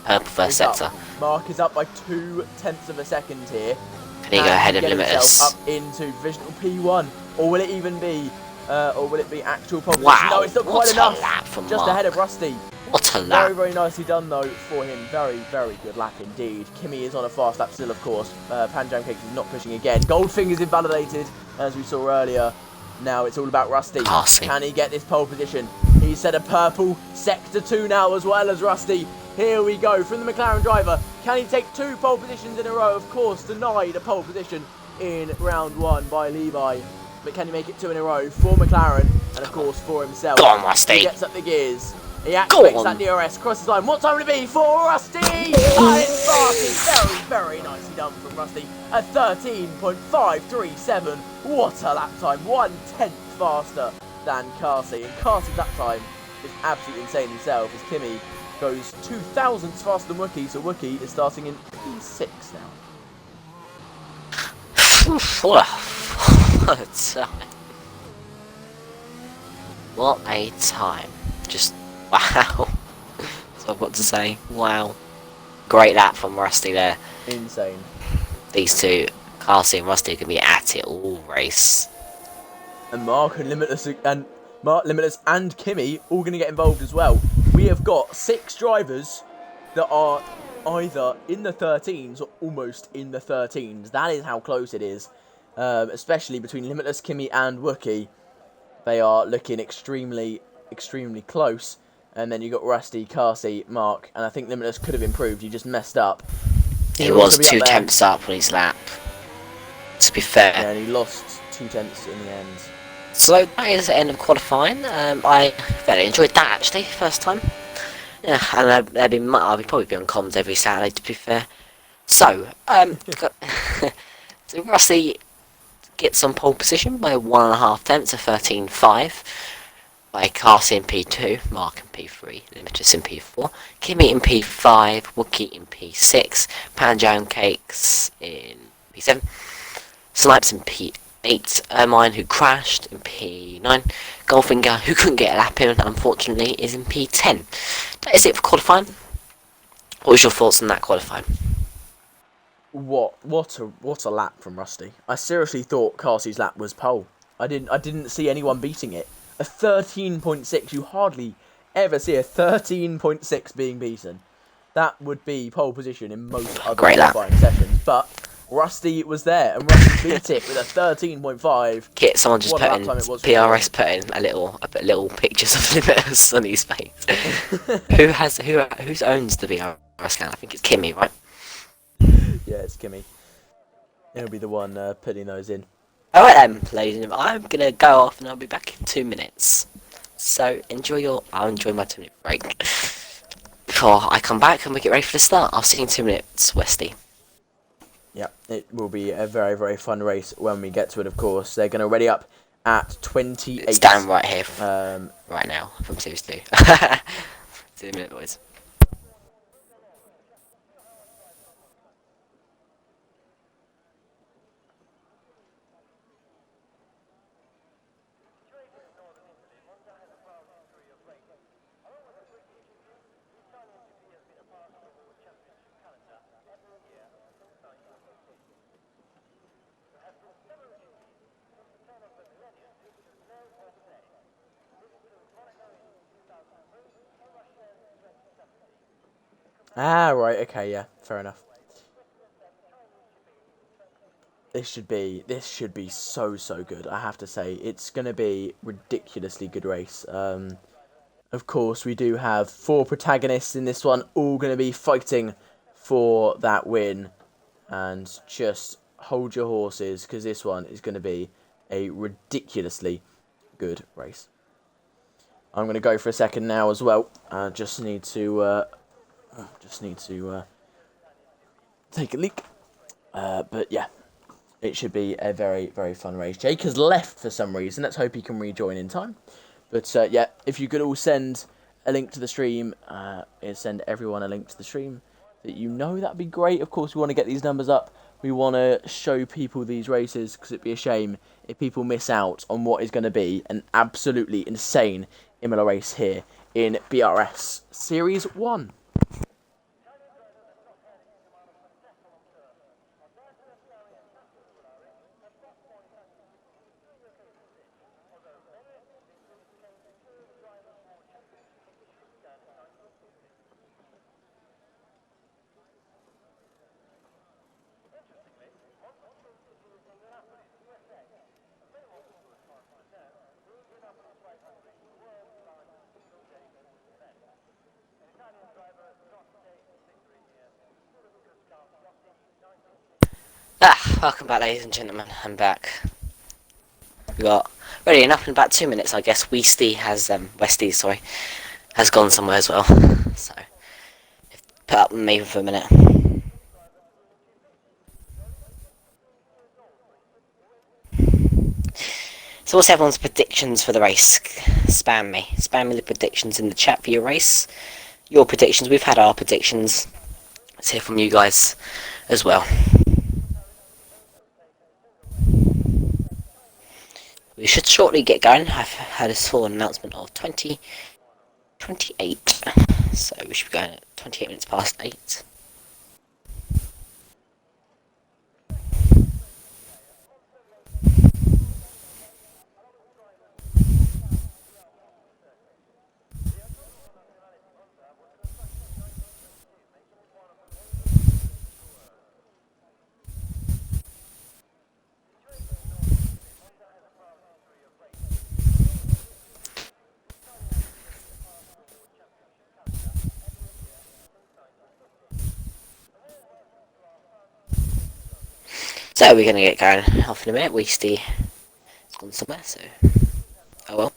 Purple first sector. Mark is up by 2 tenths of a second here. Can he go ahead of Limitless? Up into Visional P1. Or will it even be... or will it be actual pole position? Wow, No, it's not quite enough. From just Mark. Ahead of Rusty. What a lap. Very, very nicely done though for him. Very, very good lap indeed. Kimmy is on a fast lap still, of course. Panjam Cakes is not pushing again. Goldfinger's invalidated, as we saw earlier. Now it's all about Rusty. Carsey. Can he get this pole position? He set a purple sector 2 now as well as Rusty. Here we go from the McLaren driver. Can he take 2 pole positions in a row? Of course, denied a pole position in round 1 by Levi. But can he make it 2 in a row for McLaren and of course for himself? Go on, Rusty. He gets up the gears. He activates that DRS, crosses line. What time will it be for Rusty? And it's Rusty. Very, very nicely done from Rusty. A 13.537. What a lap time. 1/10 faster than Carsey. And Carsey's lap time is absolutely insane himself as Kimmy goes 2 thousandths faster than Wookie. So Wookie is starting in P6 now. What a time. What a time. Just wow. That's what I've got to say. Wow. Great lap from Rusty there. Insane. These two, Carsey and Rusty, are going to be at it all race. And Mark and Limitless and Kimmy all going to get involved as well. We have got 6 drivers that are either in the 13s or almost in the 13s. That is how close it is. Especially between Limitless, Kimmy and Wookie. They are looking extremely, extremely close. And then you got Rusty, Carsey, Mark, and I think Limitless could have improved. He just messed up. He was 2 tenths up on his lap. To be fair. Yeah, and he lost 2 tenths in the end. So that is the end of qualifying. I very enjoyed that actually, first time. Yeah, and I'll probably be on comms every Saturday to be fair. So, so Rusty gets on pole position by 1.5 tenths of 13.5. By Carsey in P2, Mark in P3, Limitless in P4, Kimmy in P5, Wookie in P6, Panjam Cakes in P7, Snipes in P8, Ermine, who crashed, in P9, Goldfinger, who couldn't get a lap in, unfortunately, is in P10. That is it for qualifying. What was your thoughts on that qualifying? What a lap from Rusty. I seriously thought Carsey's lap was pole. I didn't see anyone beating it. A 13.6, you hardly ever see a 13.6 being beaten. That would be pole position in most other qualifying sessions. But Rusty was there, and Rusty beat it with a 13.5. Someone just put in, BRS put in a little pictures of Limitless on his face. Who owns the BRS now? I think it's Kimmy, right? Yeah, it's Kimmy. He'll be the one putting those in. Alright then, ladies and gentlemen, I'm going to go off and I'll be back in 2 minutes. So, I'll enjoy my 2-minute break. Before I come back and we get ready for the start, I'll see you in 2 minutes, Westy. Yeah, it will be a very, very fun race when we get to it, of course. They're going to ready up at 28. It's down right here, right now, from Series 2. 2 minute boys. Ah, right, okay, yeah, fair enough. This should be so good. I have to say, it's going to be ridiculously good race. Of course, we do have 4 protagonists in this one, all going to be fighting for that win. And just hold your horses, because this one is going to be a ridiculously good race. I'm going to go for a second now as well. Just need to take a leak. But yeah, it should be a very, very fun race. Jake has left for some reason. Let's hope he can rejoin in time. But yeah, if you could all send a link to the stream, send everyone a link to the stream that you know, that'd be great. Of course, we want to get these numbers up. We want to show people these races, because it'd be a shame if people miss out on what is going to be an absolutely insane Imola race here in BRS Series 1. Welcome back, ladies and gentlemen. I'm back. We got ready enough in about 2 minutes, I guess. Westy has gone somewhere as well. So put up with me for a minute. So what's everyone's predictions for the race? Spam me the predictions in the chat for your race. Your predictions. We've had our predictions. Let's hear from you guys as well. We should shortly get going. I've had a full announcement of 28. So we should be going at 28 minutes past 8. So we're going to get going off in a minute. Weasty has gone somewhere, so oh well.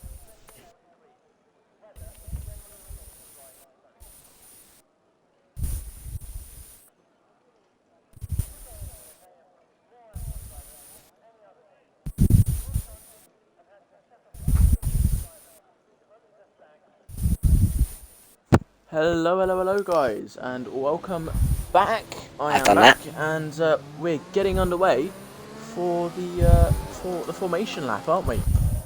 Hello, guys, and welcome back. I've done back, and we're getting underway for the formation lap, aren't we?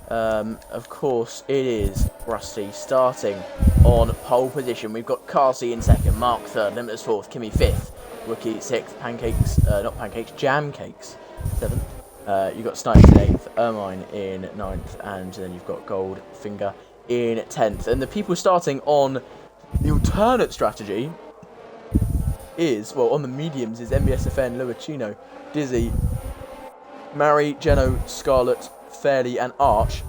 Of course, it is Rusty starting on pole position. We've got Carsey in second, Mark third, Limitless fourth, Kimmy fifth, Rookie sixth, Jam Cakes seventh. You've got Snipes in eighth, Ermine in ninth, and then you've got Goldfinger in 10th. And the people starting on the alternate strategy is, well, on the mediums is MBSFN, Luachino, Dizzy, Mary, Geno, Scarlet, Fairley and Arch.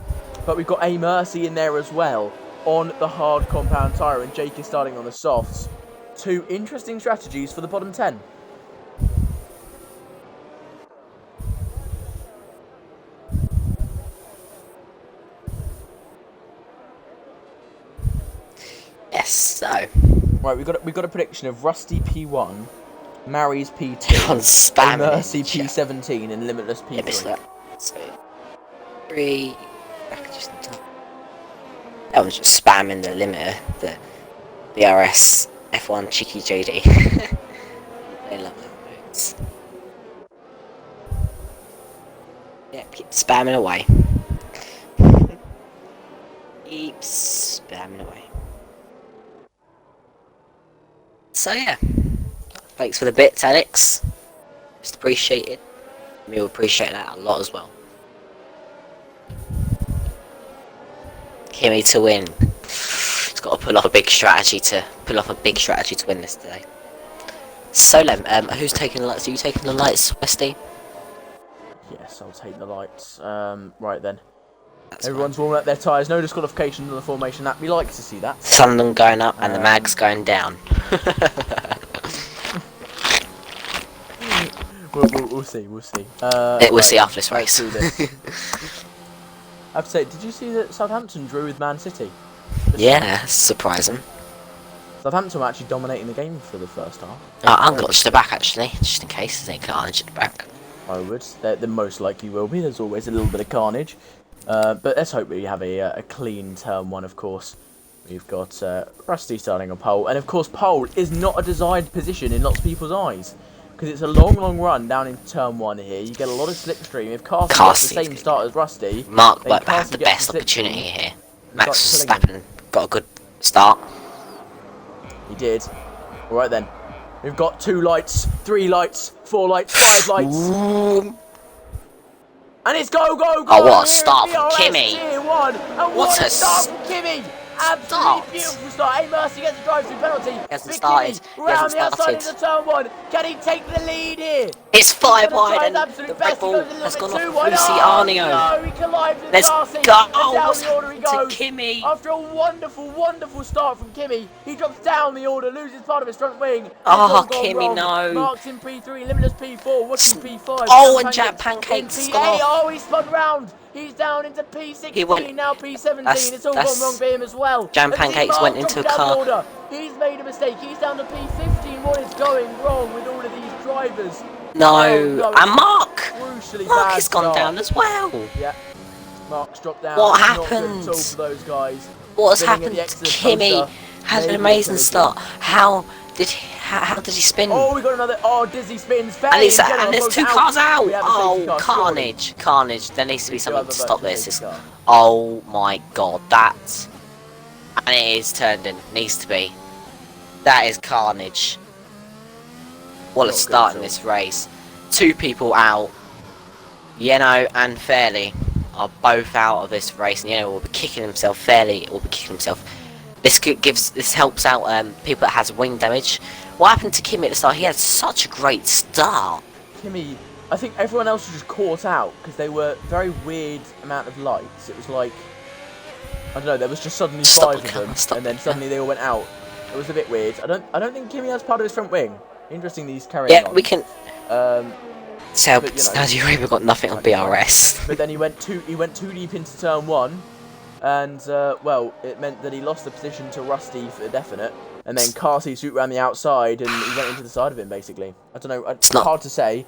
But we've got A Mercy in there as well on the hard compound tyre, and Jake is starting on the softs. 2 interesting strategies for the bottom 10. yes, so Right, we've got a prediction of Rusty P1 Mary's P2, Everyone's spamming Mercy in chat. P17, and Limitless Yeah, missed P3. that. So, 3 packages in time. That was just spamming the limiter, the BRS F1 Cheeky JD. They love their moves. Yeah, keep spamming away. Keep spamming away. So yeah, thanks for the bits, Alex. Just appreciate it. We will appreciate that a lot as well. Kimmy to win. He's got to pull off a big strategy to win this today. So Lem, who's taking the lights? Are you taking the lights, Westy? Yes, I'll take the lights. Right then. That's Everyone's warming up their tyres. No disqualification on the formation app. We like to see that. Sunderland going up and the mag's going down. We'll see. We'll see. We'll see after this race. I have to say, did you see that Southampton drew with Man City? Yeah, that's surprising. Southampton were actually dominating the game for the first half. I'm going to the back actually, just in case there's any carnage at the back. I would. There most likely will be. There's always a little bit of carnage. But let's hope we have a clean turn one, of course. We've got Rusty starting on pole. And, of course, pole is not a desired position in lots of people's eyes. Because it's a long run down into turn one here. You get a lot of slipstream. If Carson gets the same start as Rusty... Mark might have the best opportunity here. Max Verstappen got a good start. He did. Alright then. We've got 2 lights, 3 lights, 4 lights, 5 lights. Ooh. And it's go! Oh, what a start from Kimmy. What a start from Kimmy. Absolutely beautiful start. Hey, Mercy gets a drive-through penalty. He hasn't started. Round the outside into turn one. Can he take the lead here? It's 5 wide and the Red Bull has gone off Luciano. No, he collides with Let's Darcy. go. Down the order he To goes. Kimmy. After a wonderful start from Kimmy, he drops down the order, loses part of his front wing. Oh, Kimmy, no. Marks in P3, Limitless P4, what's in P5? Oh, and Jam Pancakes has gone off. Oh, he spun round. He's down into P16, now P17. It's all gone wrong for him as well. Jam Pancakes went into a car. He's made a mistake. He's down to P15. What is going wrong with all of these drivers? No, and Mark has gone down as well. Yeah, Mark's dropped down. What happened? happened? Not good at all for those guys. What has happened? Kimmy had an amazing start. How did he spin? Oh, we got another. Oh, dizzy spins. And there's 2 cars out. Oh, carnage. There needs to be something to stop this. Oh my god, and it is turned in. Needs to be. That is carnage. What a start in this race. 2 people out. Yeno and Fairley are both out of this race, and Yeno will be kicking himself. Fairley will be kicking himself. This helps out people that has wing damage. What happened to Kimmy at the start? He had such a great start. Kimmy, I think everyone else was just caught out because they were very weird amount of lights. It was like, I don't know, there was just suddenly 5 of them, and then suddenly they all went out. It was a bit weird. I don't think Kimmy has part of his front wing. Interesting, he's carrying on. Yeah, we can. Saudi Arabia got nothing on BRS. But then he went too deep into turn one, and well, it meant that he lost the position to Rusty for definite, and then Carsey swooped around the outside and he went into the side of him basically. I don't know. It's hard to say.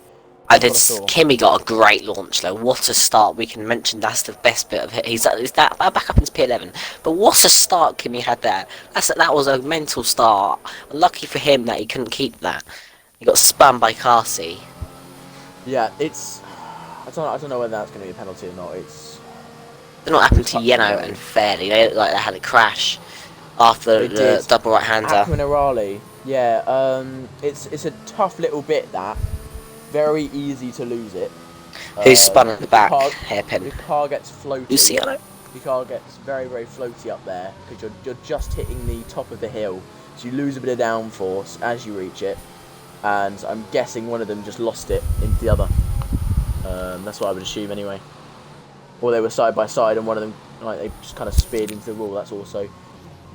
Kimmy got a great launch though. What a start! We can mention that's the best bit of it. He's back up into P11. But what a start Kimmy had there. That was a mental start. Lucky for him that he couldn't keep that. He got spun by Carsey. Yeah, it's. I don't know whether that's going to be a penalty or not. It's. It's not happened to Yeno and Fairley. They looked like they had a crash after the double right hander. Aquinarale. Yeah. It's a tough little bit that. Very easy to lose it. Who's spun at the back? Hairpin. The car gets floaty. Luciano. The car gets very floaty up there because you're just hitting the top of the hill, so you lose a bit of downforce as you reach it. And I'm guessing one of them just lost it into the other. That's what I would assume anyway. Or they were side by side, and one of them they just kind of speared into the wall. That's also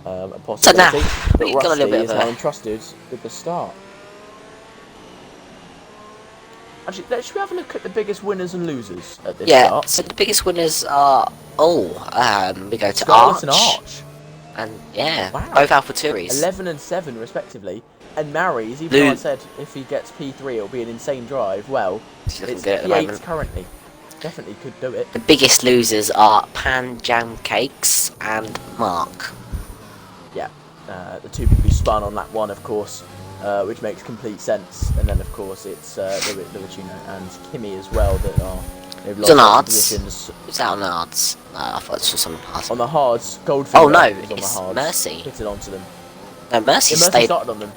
a possibility. So now but we got a little bit is now entrusted with the start. Actually, should we have a look at the biggest winners and losers at this start? So the biggest winners are we go to Scarlett Arch. and And yeah, Wow. both AlphaTauris. 11 and 7 respectively. And Mary's, even Blue- though I said if he gets P3 it'll be an insane drive, well, She's looking it's good at the P8 moment. currently. Definitely could do it. The biggest losers are Pan Jam Cakes and Mark. Yeah, the two people who spun on lap 1, of course, which makes complete sense. And then, of course, it's Luicino and Kimi as well that are... They've It's on lost hards. positions. It's that on the hards? No, I thought it was on hards. On the hards, Goldfinger Oh no, was on the it's hards. Mercy. Hit it onto them. No, Mercy Yeah, Mercy stayed. started on them.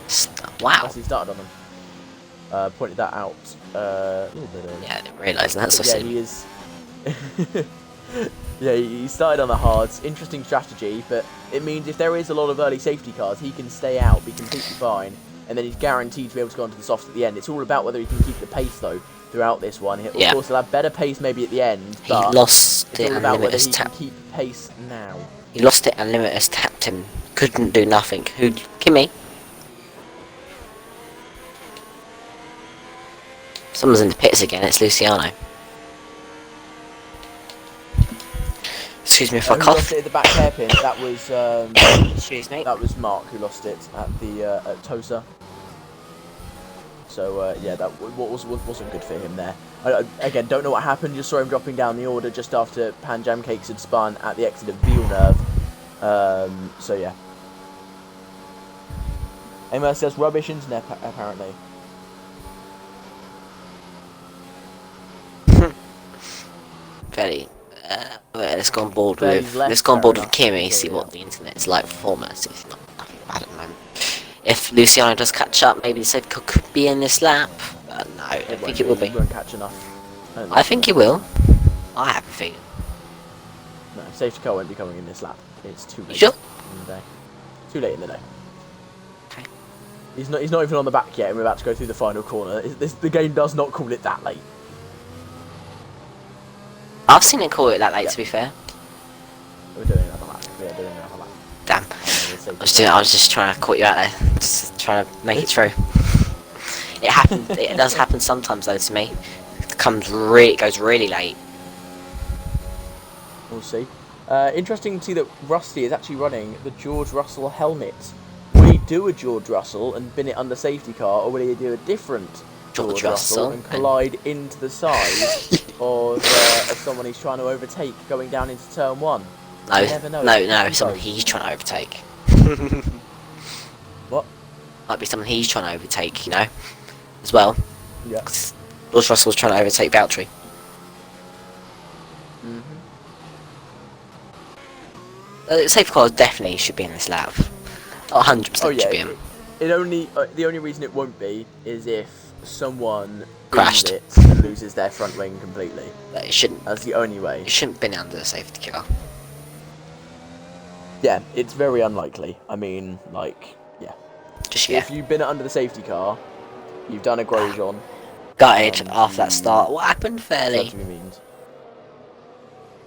Wow. Mercy started on them. Pointed that out. Yeah, I didn't realise that. So Yeah, he is. Yeah, he started on the hards. Interesting strategy, but it means if there is a lot of early safety cars, he can stay out, be completely fine, and then he's guaranteed to be able to go onto the softs at the end. It's all about whether he can keep the pace though throughout this one. Of course, he'll have better pace maybe at the end. He But lost it's it all and about whether Limitless he can tapped. keep pace now. He lost it and Limitless tapped him. Couldn't do nothing. Who? Kimi. Someone's in the pits again. It's Luciano. Excuse me if I Who cough. lost it at the back hairpin? That was Excuse me. that was Mark who lost it at the at Tosa. So yeah, that wasn't good for him there. Again, don't know what happened. Just saw him dropping down the order just after Pan Jam Cakes had spun at the exit of Villeneuve. So yeah. Amos says rubbish internet apparently. Very. Wait, let's go on board Fairly's with. left, Let's go on fair board with enough. Kimi. See Yeah. what the internet's like for Mercy. It's not nothing bad at the moment. If Luciano does catch up, maybe the safety car could be in this lap. But no, I don't think it will be. He won't catch enough. I think he will. I have a feeling. No, safety car won't be coming in this lap. It's too late Sure. in the day. Too late in the day. Okay. He's not even on the back yet, and we're about to go through the final corner. The game does not call it that late. I've seen it call it that late. To be fair. We're doing another lap. Yeah, doing another lap. Damn. I was just trying to caught you out there. Just trying to make it through. It happens. It does happen sometimes though to me. It goes really late. We'll see. Interesting to see that Rusty is actually running the George Russell helmet. Will he do a George Russell and bin it under safety car, or will he do a different George Russell and collide into the side of someone he's trying to overtake going down into turn 1? No, You never know. no, someone he's trying to overtake. What? Might be someone he's trying to overtake, you know, as well. Yeah. George Russell's trying to overtake Valtteri. Safety car definitely should be in this lap. 100% Oh yeah. should be in. The only reason it won't be is if someone Crashed. bins it and loses their front wing completely. But it shouldn't. That's the only way. It shouldn't be under the safety car. Yeah, it's very unlikely. I mean, like, yeah. Just yeah. If you've been under the safety car, you've done a Grosjean. Gutted after that start. What happened, Fairly? That's what he means.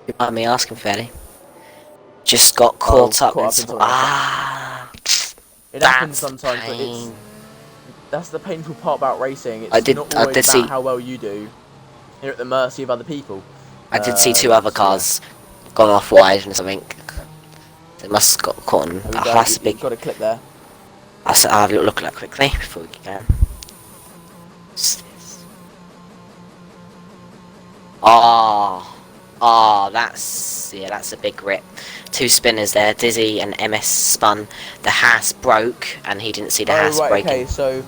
You mind me asking, Fairly? Just got caught up in in some. something. It happens That's sometimes, but pain. that's the painful part about racing. It's I did not always about see- how well you do. You're at the mercy of other people. I did see two other cars gone off wide and something. They must have got caught on. That's a big. You've got a clip there. I'll have a look at that quickly before we go. That's a big rip. Two spinners there, Dizzy and MS spun. The Haas broke, and he didn't see the Haas breaking. Okay, so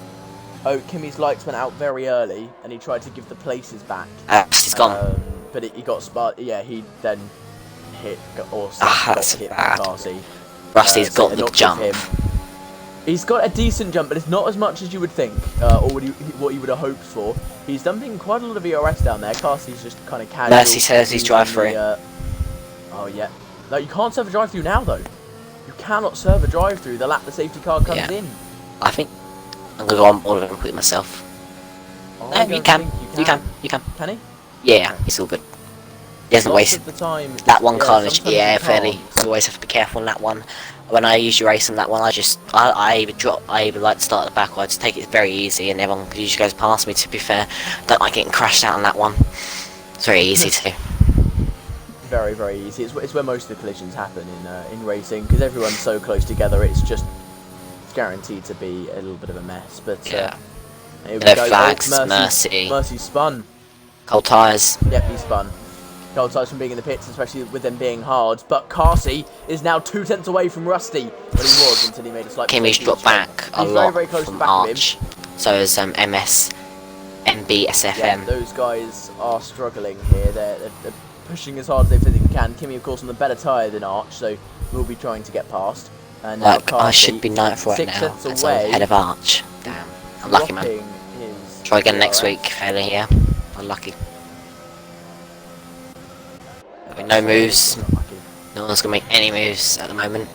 Kimi's lights went out very early, and he tried to give the places back. He's gone. But he got spot. Yeah, he then hit or That's hit bad. Carsi. Rusty's So got it the knocked jump. him. He's got a decent jump, but it's not as much as you would think, or what you would have hoped for. He's dumping quite a lot of BRS down there. Carsi's just kind of casual. Mercy says he's drive-through. Oh yeah. No, you can't serve a drive-through now though. You cannot serve a drive-through the lap the safety car comes Yeah. in. I think I'm gonna go on board and put it myself. I No, you don't can. think You can. You can. Can he? Yeah, it's all good. He hasn't Lots wasted of the time. that one yeah, carnage. sometimes Yeah, you fairly. can't. You always have to be careful on that one. When I usually race on that one, I either like to start at the back or I just take it very easy, and everyone usually goes past me. To be fair, don't like getting crashed out on that one. It's very easy too. very, very easy. It's where most of the collisions happen in racing, because everyone's so close together. It's just guaranteed to be a little bit of a mess. But Yeah. here we No go. flags, Mercy. Mercy spun. Cold tyres. Yep, he spun. Cold tyres from being in the pits, especially with them being hard. But Carsey is now 2 tenths away from Rusty. Well, he was until he made a slight Kimmy's mistake. dropped back a He's lot very close from to back of him. Arch. So is MBSFM. Yeah, those guys are struggling here. They're pushing as hard as they physically can. Kimmy, of course, on the better tyre than Arch, so will be trying to get past. And now Like, I should be 9th right 6 now, tenths as away, I'm head of Arch. Damn, unlucky man. dropping his Try again next BRS. week, fairly, yeah. Unlucky. No moves. Not lucky. No one's gonna make any moves at the moment.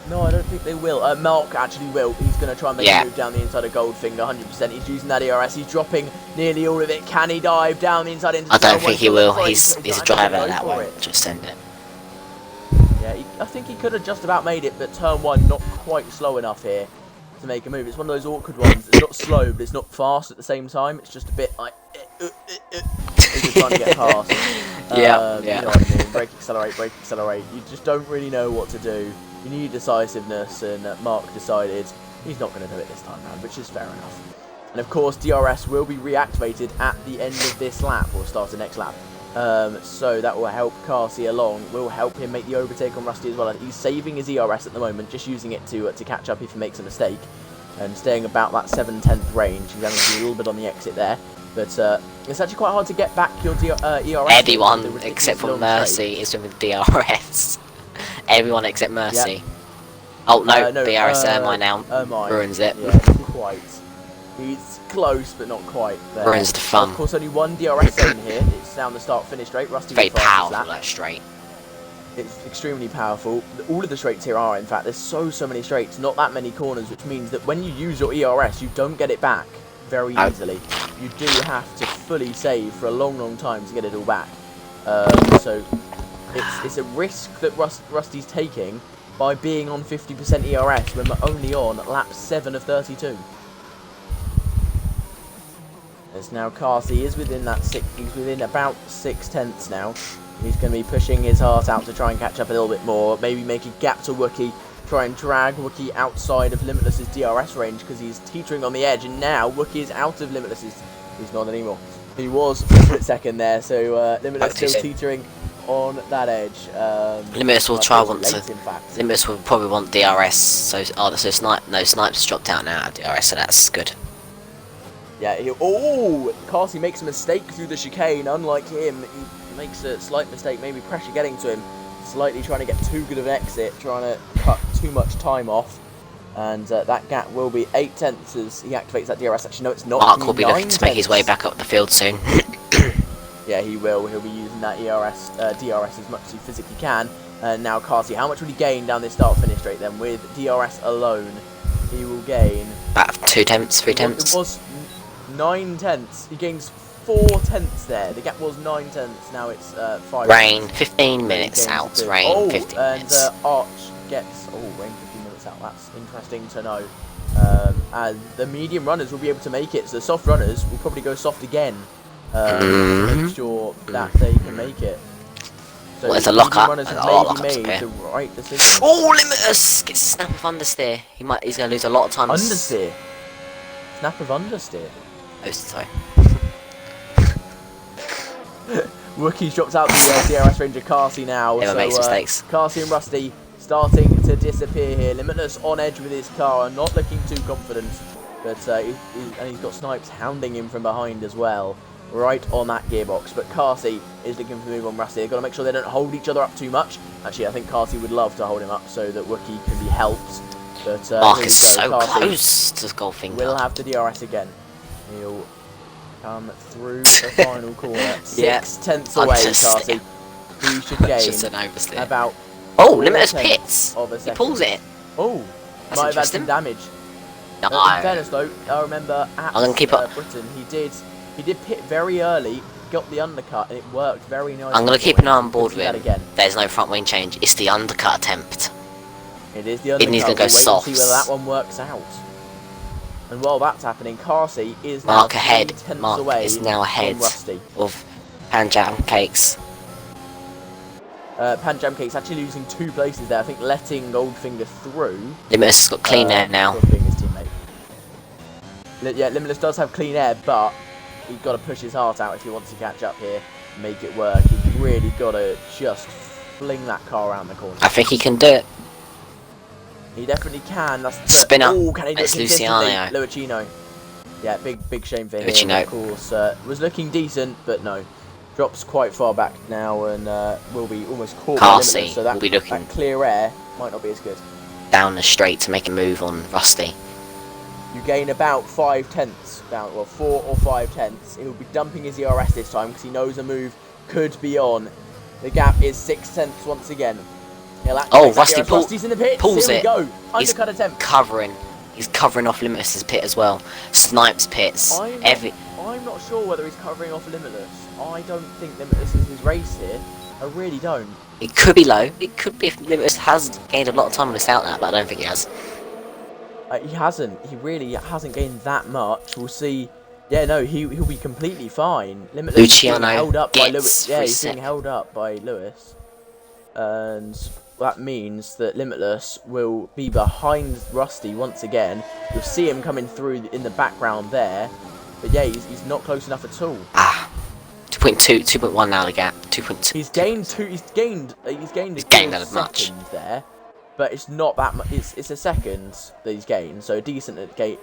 No, I don't think they will. Mark actually will. He's going to try and make a move down the inside of Goldfinger, 100%. He's using that ERS. He's dropping nearly all of it. Can he dive down the inside into the I don't turn think he one? will. Sorry, He's a driver that won't just send it. Yeah, I think he could have just about made it, but turn one not quite slow enough here to make a move. It's one of those awkward ones. It's not slow, but it's not fast at the same time. It's just a bit like as you're trying to get past. Yeah. You know what I mean? Brake, accelerate. You just don't really know what to do. You need decisiveness, and Mark decided he's not going to do it this time round, which is fair enough. And of course, DRS will be reactivated at the end of this lap, or start the next lap. So that will help Carsey along, will help him make the overtake on Rusty as well. He's saving his ERS at the moment, just using it to catch up if he makes a mistake, and staying about that 7/10 range. He's having to do a little bit on the exit there, but it's actually quite hard to get back your ERS. Everyone except for Mercy is with DRS. Everyone except Mercy. Yep. Oh no, BRS Ermine now ruins it. Yeah, not quite. He's close, but not quite there. Ruins the fun. Of course, only one DRS zone here. It's down the start-finish straight. Rusty Very with fastest powerful, lap. that straight. It's extremely powerful. All of the straights here are, in fact, there's so many straights, not that many corners, which means that when you use your ERS, you don't get it back very easily. You do have to fully save for a long time to get it all back. So it's a risk that Rusty's taking by being on 50% ERS when we're only on lap 7 of 32. As now Carsey is within that he's within about 6 tenths now. He's going to be pushing his heart out to try and catch up a little bit more, maybe make a gap to Wookie, try and drag Wookie outside of Limitless's DRS range because he's teetering on the edge, and now Wookie is out of Limitless's. He's not anymore. He was for a split second there, so Limitless still teetering on that edge. Limitless will try once. In fact. Limitless will probably want DRS. So Snipes dropped out now of DRS, so that's good. Yeah. Carsey makes a mistake through the chicane. Unlike him, he makes a slight mistake. Maybe pressure getting to him. Slightly trying to get too good of an exit, trying to cut too much time off. And that gap will be 8 tenths as he activates that DRS. Actually, no, it's not. Mark will be looking to make his way back up the field soon. Yeah, he will. He'll be using that DRS as much as he physically can. And now Carsey, how much would he gain down this start-finish straight then? With DRS alone, he will gain... About 2 tenths, 3 tenths. It was 9 tenths. He gains 4 tenths there. The gap was 9 tenths. Now it's 5 Rain, tenths. 15 minutes out. Rain, 15 minutes. And Arch gets... Oh, rain 15 minutes out. That's interesting to know. And the medium runners will be able to make it. So the soft runners will probably go soft again. To make sure that they can make it. So Well, it's a lock-up. runners have A lot of maybe lockups made up the here. right decision. Oh, Limitless gets a snap of understeer. He's going to lose a lot of time. Understeer. Snap of understeer. Oh, sorry. Wookie's dropped out the DRS Ranger Carsey now. Never makes mistakes. Carsey and Rusty starting to disappear here. Limitless on edge with his car, not looking too confident. But and he's got Snipes hounding him from behind as well. Right on that gearbox, but Carsey is looking for the move on Rusty. They've got to make sure they don't hold each other up too much. Actually, I think Carsey would love to hold him up so that Wookie can be helped. But Mark is so Carsey close to Goldfinger. will have the DRS again. He'll come through the final corner. 6 tenths away, Carsey. He should gain Just an oversteer. about... Oh, Limitless pits. Of a He second. pulls it. Oh, That's might have had some interesting. damage. No. In fairness though, I remember at I'm gonna keep up. Britain, he did pit very early, got the undercut, and it worked very nicely. I'm going to keep an eye on board with that him. again. There's no front wing change. It's the undercut attempt. It is the undercut. He's gonna go We'll wait and softs. see whether that one works out. And while that's happening, Carsey is Mark now ahead. 3 tenths Mark away is now ahead from Rusty. of Panjat and Cakes. Panjamcake's actually losing 2 places there. I think letting Goldfinger through. Limitless has got clean air now. Of course, being his teammate. Yeah, Limitless does have clean air, but he's got to push his heart out if he wants to catch up here and make it work. He's really got to just fling that car around the corner. I think he can do it. He definitely can. That's the Spinner. Oh, can he do it It's consistently? Luciano. Luchino. Yeah, big shame for him. Luchino. Of course, was looking decent, but no. Drops quite far back now and will be almost caught by Limitless, so that, will be looking that clear air might not be as good. down the straight to make a move on Rusty. You gain about 5 tenths down, well 4 or 5 tenths. He'll be dumping his ERS this time because he knows a move could be on. The gap is 6 tenths once again. Oh, Rusty Rusty's in the pits. pulls Here it. We go. He's Undercut attempt. He's covering off Limitless's pit as well. Snipes pits. I'm not sure whether he's covering off Limitless. I don't think Limitless is his race here. I really don't. It could be low. It could be if Limitless has gained a lot of time on this outlet, but I don't think he has. He hasn't. He really hasn't gained that much. We'll see. Yeah, no, he'll be completely fine. Limitless Luciano is being held up by Lewis. gets Yeah, he's reset. being held up by Lewis, and that means that Limitless will be behind Rusty once again. You'll see him coming through in the background there, but yeah, he's not close enough at all. 2.2, 2.1 now the gap. 2.2. He's gained two. He's gained a gained good that much. second there, but it's not that much. It's a second that he's gained, so a decent gain,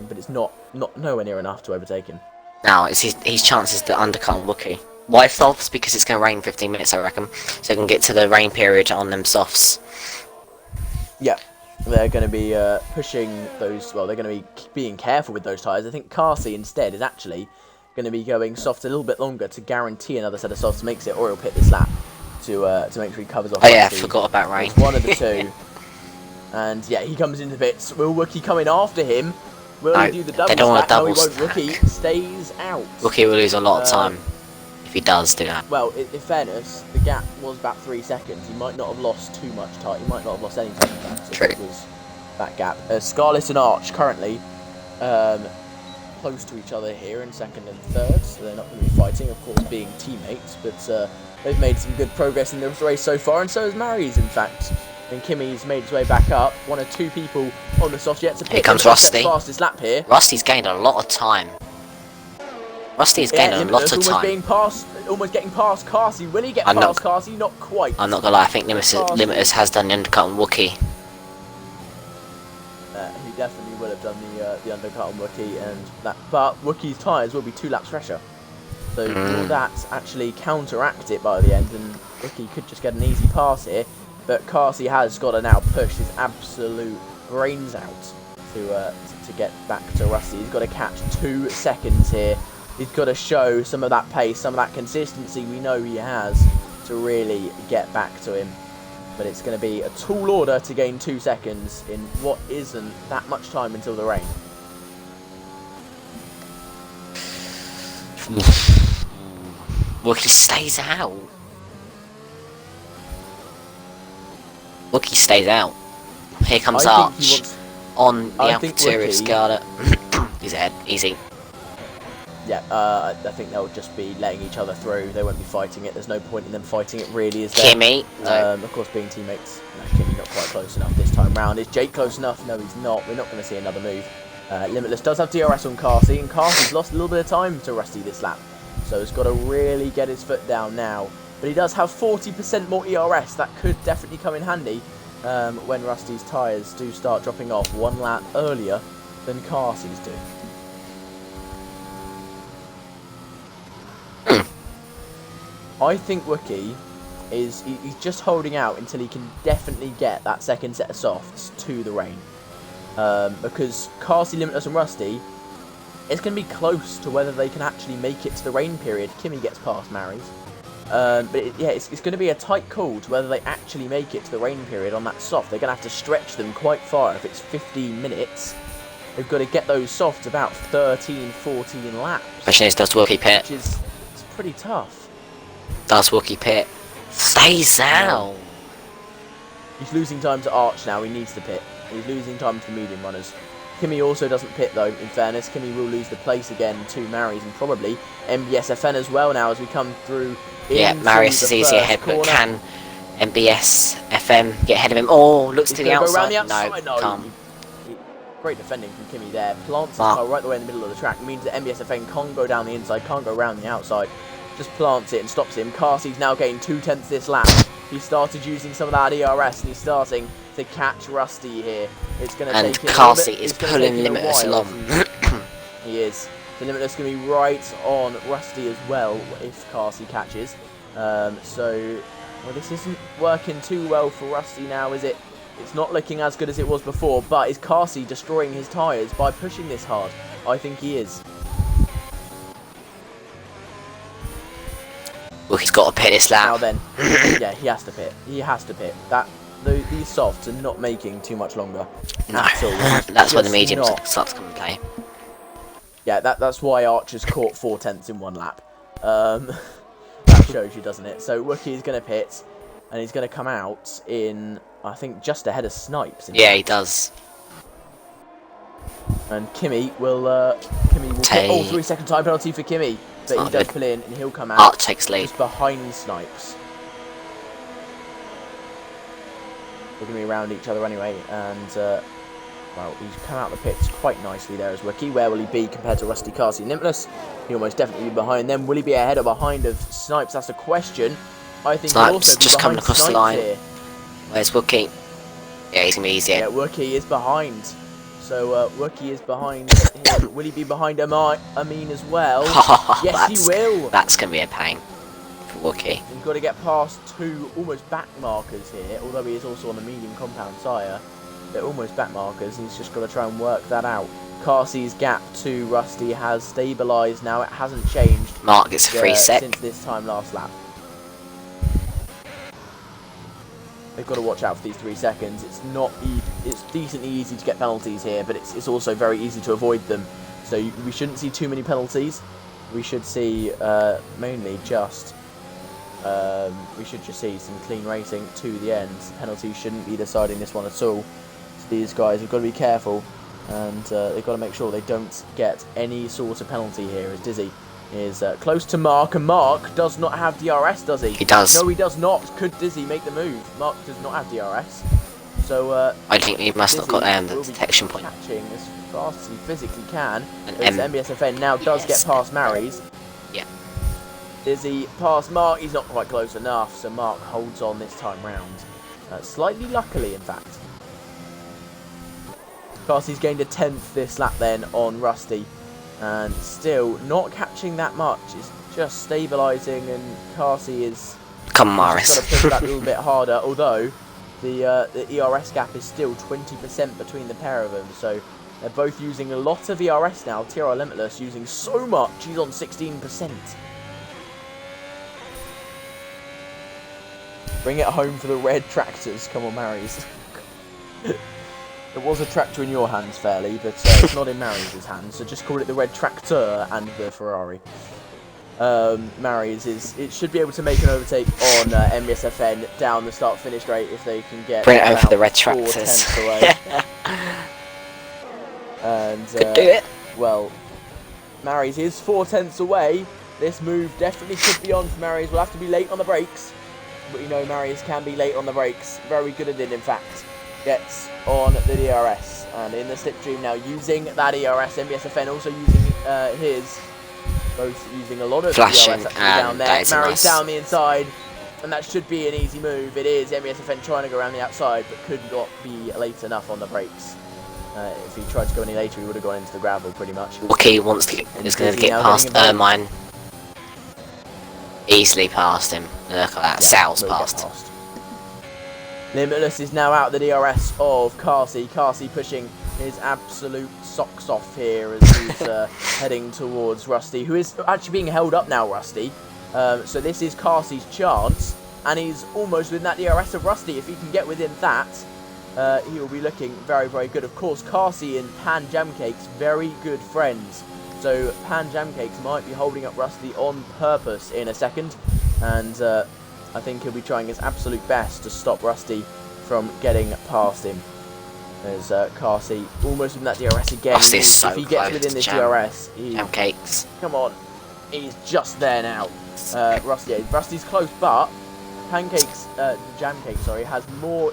but it's not nowhere near enough to overtake him. Now it's his chances to undercut on Wookie. Why softs? Because it's going to rain 15 minutes, I reckon. So they can get to the rain period on them softs. Yeah, they're going to be pushing those. Well, they're going to be being careful with those tyres. I think Carsey instead is actually going to be going soft a little bit longer to guarantee another set of softs makes it, or he'll pit this lap to make sure he covers off. Oh yeah, I Rusty. forgot about rain. It's one of the two. And yeah, he comes into the pits. Will Wookie coming after him? Will he do the double they don't want stack? a double No, he won't. stack. Rookie stays out. Wookie will lose a lot of time if he does do that. Well, in fairness, the gap was about 3 seconds. He might not have lost too much time. He might not have lost any time. In fact, True. if it was that gap. Scarlet and Arch currently close to each other here in second and third, so they're not going to be fighting, of course, being teammates. But they've made some good progress in this race so far, and so has Mary's, in fact. And Kimmy's made his way back up. 1 or 2 people on the soft yet to pick. Here comes Rusty. Fastest lap here. Rusty's gained a lot of time. Rusty's gained a lot of time. Almost getting past Carsey. Will he get I'm past not- Carsey? Not quite. I'm not gonna lie, I think Limitless has done the undercut on Wookie. He definitely will have done the undercut on Wookie, and that. But Wookie's tyres will be 2 laps fresher, so will that actually counteract it by the end, and Wookie could just get an easy pass here. But Carsey has got to now push his absolute brains out to get back to Rusty. He's got to catch 2 seconds here. He's got to show some of that pace, some of that consistency we know he has to really get back to him. But it's going to be a tall order to gain 2 seconds in what isn't that much time until the rain. Wookie stays out. Wookie stays out. Here comes I think he Arch wants- on the I think AlphaTauri Wookie- Scarlet. He's ahead, easy. Yeah, I think they'll just be letting each other through. They won't be fighting it. There's no point in them fighting it, really, is there? Kimmy, no. Of course, being teammates. No, Kimmy not quite close enough this time round. Is Jake close enough? No, he's not. We're not going to see another move. Limitless does have DRS on Carsey, and Carsey's lost a little bit of time to Rusty this lap. So he's got to really get his foot down now. But he does have 40% more ERS. That could definitely come in handy when Rusty's tyres do start dropping off 1 lap earlier than Carsey's do. I think Wookie he's just holding out until he can definitely get that second set of softs to the rain. Because Carsey, Limitless and Rusty, it's going to be close to whether they can actually make it to the rain period. Kimmy gets past Mary's. But it's going to be a tight call to whether they actually make it to the rain period on that soft. They're going to have to stretch them quite far. If it's 15 minutes, they've got to get those softs about 13, 14 laps. Question is, does Wookie pit? Which is it's pretty tough. Does Wookie pit? Stays out. He's losing time to Arch now. He needs to pit. He's losing time to the medium runners. Kimmy also doesn't pit though, in fairness. Kimmy will lose the place again to Mary's and probably MBSFN as well now as we come through. Yeah, Marius is easy ahead, but can MBS FM get ahead of him? Oh, looks to the outside. No, can't. Great defending from Kimmy there. Plants his car right the way in the middle of the track. Means that MBSFN can't go down the inside, can't go around the outside. Just plants it and stops him. Carsey's now getting 2/10 this lap. He started using some of that ERS and he's starting to catch Rusty here. It's going to take him. And Carsey is pulling Limitless along. He is. The Limitless going to be right on Rusty as well if Carsey catches. Well, this isn't working too well for Rusty now, is it? It's not looking as good as it was before, but is Carsey destroying his tyres by pushing this hard? I think he is. Well, he's got to pit this lap. Now then, yeah, he has to pit. He has to pit. These softs are not making too much longer. No, at all. that's why the mediums start to come and play. Yeah, that's why Archer's caught 4/10 in one lap. That shows you, doesn't it? So Wookie is going to pit, and he's going to come out in, I think, just ahead of Snipes. Yeah, he does. And Kimmy will get 3-second time penalty for Kimmy, but he does pull in and he'll come out. Art takes lead. Just behind Snipes. They're going to be around each other anyway, and well, he's come out the pits quite nicely there as Wookie. Where will he be compared to Rusty, Carsey, Limitless? He'll most definitely be behind them. Will he be ahead or behind of Snipes? That's a question. I think Snipes he'll also be just coming across Snipes the line. here. Where's Wookie? Yeah, he's going to be easy. Yeah, Wookie is behind. So Wookie is behind him. Will he be behind Amin as well? Yes, he will. That's going to be a pain for Wookie. He's got to get past two almost back markers here, although he is also on a medium compound tyre. They're almost back markers, and he's just got to try and work that out. Carsey's gap to Rusty has stabilised now. It hasn't changed. Mark gets a free sec since this time last lap. They've got to watch out for these 3 seconds. It's decently easy to get penalties here, but it's also very easy to avoid them. So we shouldn't see too many penalties. We should see mainly just we should just see some clean racing to the end. Penalties shouldn't be deciding this one at all. So these guys have got to be careful, and they've got to make sure they don't get any sort of penalty here. As Dizzy is close to Mark, and Mark does not have DRS, does he? He does. No, he does not. Could Dizzy make the move? Mark does not have DRS. So I think he must Dizzy have got the detection point. Catching as fast as he physically can. And As MBSFN now does get past Mary's. Yeah. Dizzy past Mark. He's not quite close enough, so Mark holds on this time round. Slightly luckily, in fact. Carsey's gained a 10th this lap then on Rusty, and still not catching that much. It's just stabilising, and Carsey is got to push that a little bit harder. Although the ERS gap is still 20% between the pair of them, so they're both using a lot of ERS now. TR Limitless using so much. He's on 16%. Bring it home for the red tractors. Come on, Marys. It was a tractor in your hands, fairly, but it's not in Mary's hands, so just call it the red tractor and the Ferrari. Mary's it should be able to make an overtake on MBSFN down the start-finish straight if they can get bring it over the red tractors. Away. And could do it. Well, Mary's is 4/10 away. This move definitely could be on for Mary's. We'll have to be late on the brakes, but you know Mary's can be late on the brakes. Very good at it, in fact. Gets on the DRS and in the slipstream now using that ERS. MBSFN also using his, both using a lot of flashing ERS down there. Mary's nice. Down the inside, and that should be an easy move. It is. MBSFN trying to go around the outside, but could not be late enough on the brakes. If he tried to go any later, he would have gone into the gravel pretty much. Wookie is going to get past Ermine. Easily past him. Look at that. Sal's past. Limitless is now out the DRS of Carsey. Carsey pushing his absolute socks off here as he's heading towards Rusty, who is actually being held up now, Rusty. So this is Carsey's chance, and he's almost within that DRS of Rusty. If he can get within that, he will be looking very, very good. Of course, Carsey and Pan Jamcakes, very good friends. So Pan Jamcakes might be holding up Rusty on purpose in a second, and I think he'll be trying his absolute best to stop Rusty from getting past him. There's Carsey almost with that DRS again. Rusty's so if he gets close within to this Jam. DRS, Jam cakes. come on, he's just there now. Rusty's close, but Jam Cake, sorry, has more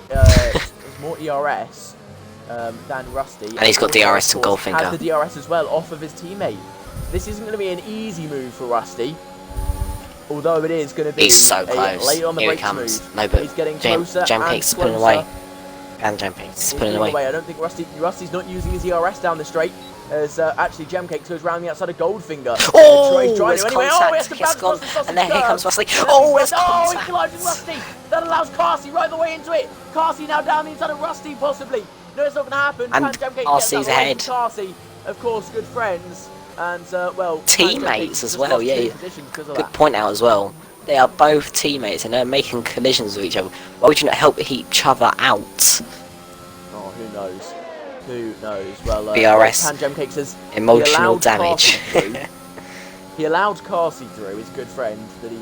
ERS than Rusty. And he's got DRS to Goldfinger. Has the DRS as well off of his teammate. This isn't going to be an easy move for Rusty. Although it is going to be so close. late on the Here he brakes comes. move. No, but he's getting closer Jam and Cake's pulling closer. away. And Jam Cake's pulling away. I don't think Rusty's not using his ERS down the straight. As actually Jam Cake goes round the outside of Goldfinger. Oh, he's trying to anyway. Oh, he has to bounce gone. across the sausage And there here curve. comes Rusty. Oh, it's he's contact. colliding Rusty. That allows Carsey right the way into it. Carsey now down the inside of Rusty, possibly. No, it's not going to happen. And Jam Cake Carsey's ahead. Carsey, of course, good friends. And, well... Teammates as well, yeah. Good point out as well. They are both teammates and they're making collisions with each other. Why would you not help each other out? Oh, who knows? Who knows? Well, BRS. Jam Cake says Emotional damage. He allowed Carsey through, his good friend, that he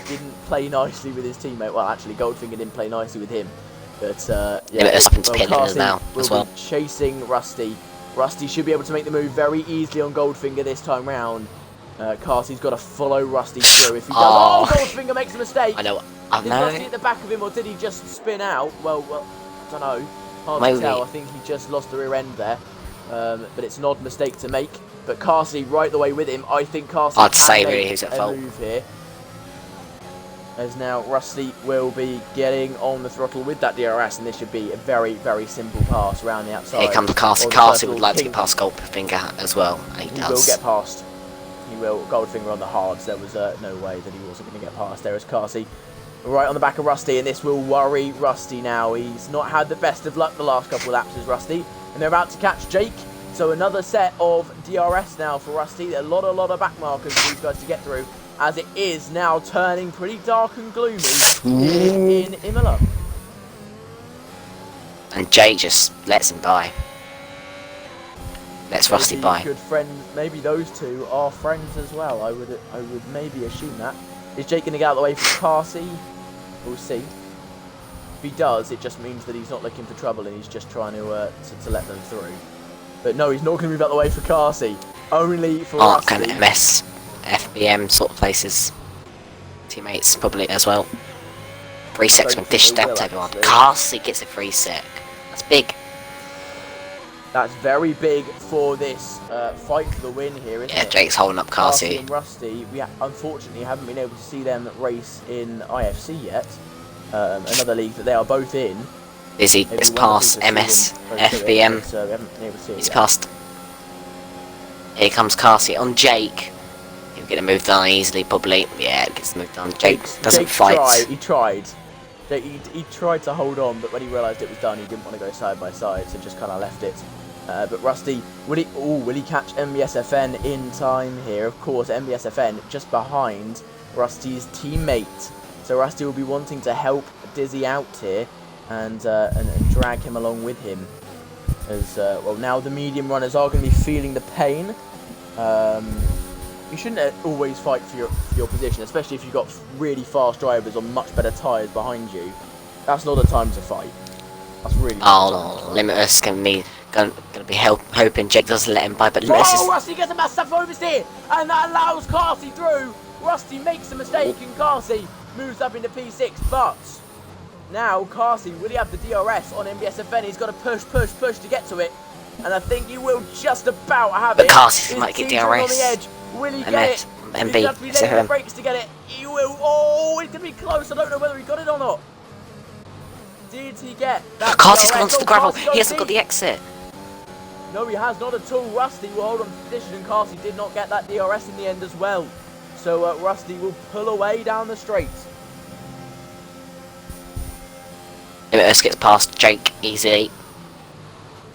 didn't play nicely with his teammate. Well, actually, Goldfinger didn't play nicely with him. But, yeah, it's up into pit Carsey now as well. Be chasing Rusty. Rusty should be able to make the move very easily on Goldfinger this time round. Carsey's got to follow Rusty through. If he does, Goldfinger makes a mistake. I know. Did Rusty at the back of him, or did he just spin out? Well, I don't know. Hard to tell. I think he just lost the rear end there. But it's an odd mistake to make. But Carsey right the way with him. I think Carsey can make a move here. As now Rusty will be getting on the throttle with that DRS, and this should be a very, very simple pass around the outside. Here comes Carsey. Carsey would like to get past Goldfinger as well, and he does. Will get past. He will. Goldfinger on the hards. There was no way that he wasn't going to get past. There is Carsey right on the back of Rusty, and this will worry Rusty now. He's not had the best of luck the last couple of laps as Rusty, and they're about to catch Jake. So another set of DRS now for Rusty. A lot of back markers for these guys to get through, as it is now turning pretty dark and gloomy in Imola. And Jake just lets him by. Lets Rusty by. Good friends. Maybe those two are friends as well. I would maybe assume that. Is Jake going to get out of the way for Carsey? We'll see. If he does, it just means that he's not looking for trouble and he's just trying to let them through. But no, he's not going to move out the way for Carsey. Only for Rusty. And MS, FBM sort of places. Teammates probably as well. Free sec's been dished out to everyone. Carsey gets a free sec. That's big. That's very big for this fight for the win here, isn't it? Yeah, Jake's holding up Carsey. And Rusty, we unfortunately haven't been able to see them race in IFC yet. Another league that they are both in. Is he? It's past MS, FBM. So we haven't been able to see it He's yet. past. Here comes Carsey on Jake. He'll get a move done easily, probably. Yeah, gets the move done. Jake doesn't fight. He tried. He tried to hold on, but when he realised it was done, he didn't want to go side by side, so just kind of left it. But Rusty, will he catch MBSFN in time here? Of course, MBSFN just behind Rusty's teammate. So Rusty will be wanting to help Dizzy out here and drag him along with him. As well, now the medium runners are going to be feeling the pain. You shouldn't always fight for your position, especially if you've got really fast drivers on much better tyres behind you. That's not a time to fight. That's really. Oh, Limitless gonna be hoping Jake doesn't let him by, but Limitless is. Rusty gets a massive oversteer, and that allows Carsey through. Rusty makes a mistake, and Carsey moves up into P6. But now Carsey, will he have the DRS on MBSFN? He's got to push to get to it, and I think he will just about have it. But Carsey might get DRS. On the edge. Will he get it? MB, he's have to be laying the brakes to get it. He will. Oh, it's going to be close. I don't know whether he got it or not. Did he get that? Carsey's gone onto the gravel. He hasn't got the exit. No, he has not at all. Rusty will hold on to position, and Carsey did not get that DRS in the end as well. So Rusty will pull away down the straight. Limitless gets past Jake easily.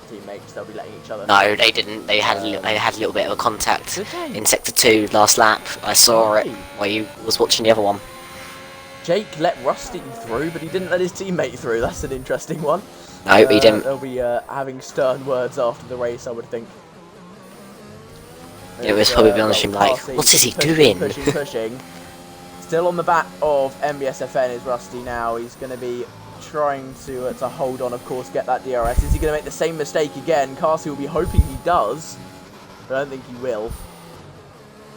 Teammates, they'll be letting each other. No, they didn't. They had a little bit of a contact in sector 2 last lap. I saw it while you was watching the other one. Jake let Rusty through, but he didn't let his teammate through. That's an interesting one. No, he didn't. They'll be having stern words after the race, I would think. It was probably on him like, what is he doing? Pushing. Still on the back of MBSFN is Rusty now. He's going to be trying to hold on, of course, get that DRS. Is he going to make the same mistake again? Carsey will be hoping he does, but I don't think he will.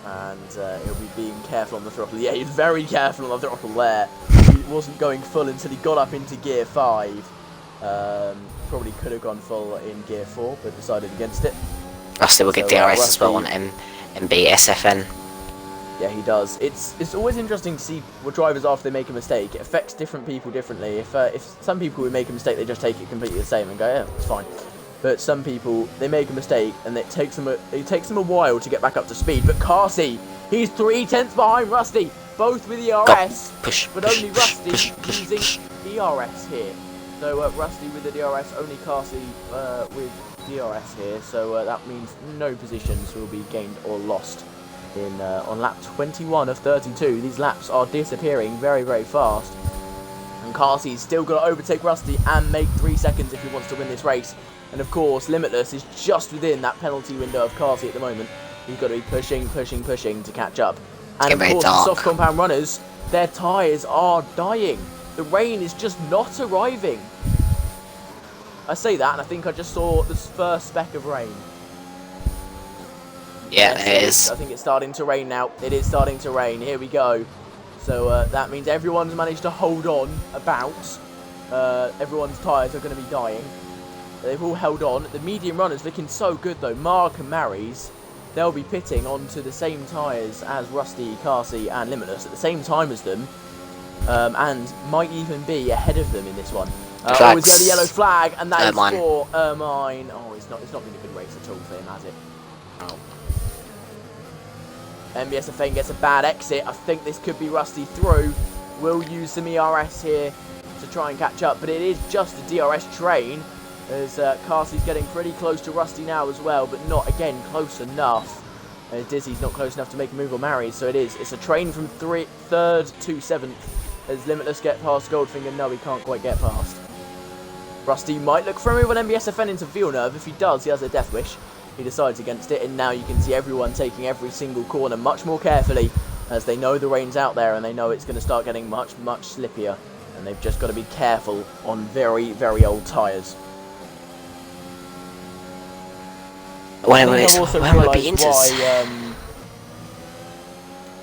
And he'll be being careful on the throttle. Yeah, he's very careful on the throttle there. He wasn't going full until he got up into gear 5. Probably could have gone full in gear 4, but decided against it. Rusty will get DRS as well on MBSFN. Yeah, he does. It's always interesting to see what drivers, after they make a mistake, it affects different people differently. If some people would make a mistake, they just take it completely the same and go, yeah, it's fine. But some people, they make a mistake and it takes them a while to get back up to speed. But Carsey, he's 3/10 behind Rusty, both with ERS, but only Rusty using ERS here. So Rusty with the DRS, only Carsey with DRS here. So that means no positions will be gained or lost in on lap 21 of 32. These laps are disappearing very, very fast. And Carsey's still got to overtake Rusty and make 3 seconds if he wants to win this race. And of course, Limitless is just within that penalty window of Carsey at the moment. He's got to be pushing to catch up. And of course, the soft compound runners, their tyres are dying. The rain is just not arriving. I say that, and I think I just saw the first speck of rain. Yeah, yes, it is. I think it's starting to rain now. It is starting to rain. Here we go. So that means everyone's managed to hold on about. Everyone's tyres are going to be dying. They've all held on. The medium runners looking so good though. Mark and Mary's, they'll be pitting onto the same tyres as Rusty, Carsey and Limitless at the same time as them. And might even be ahead of them in this one. Always get the yellow flag, and that is for Ermine. Oh, it's not been a good race at all for him, has it? Oh. MBSFN gets a bad exit. I think this could be Rusty through. We'll use some ERS here to try and catch up, but it is just a DRS train, as Carsey's getting pretty close to Rusty now as well, but not, again, close enough. Dizzy's not close enough to make a move on Mary, so it's a train from 3rd to 7th, as Limitless get past Goldfinger. No, he can't quite get past. Rusty might look for a move on MBSFN into Villeneuve. If he does, he has a death wish. He decides against it, and now you can see everyone taking every single corner much more carefully, as they know the rain's out there and they know it's going to start getting much slippier, and they've just got to be careful on very, very old tyres. When will it be Inters?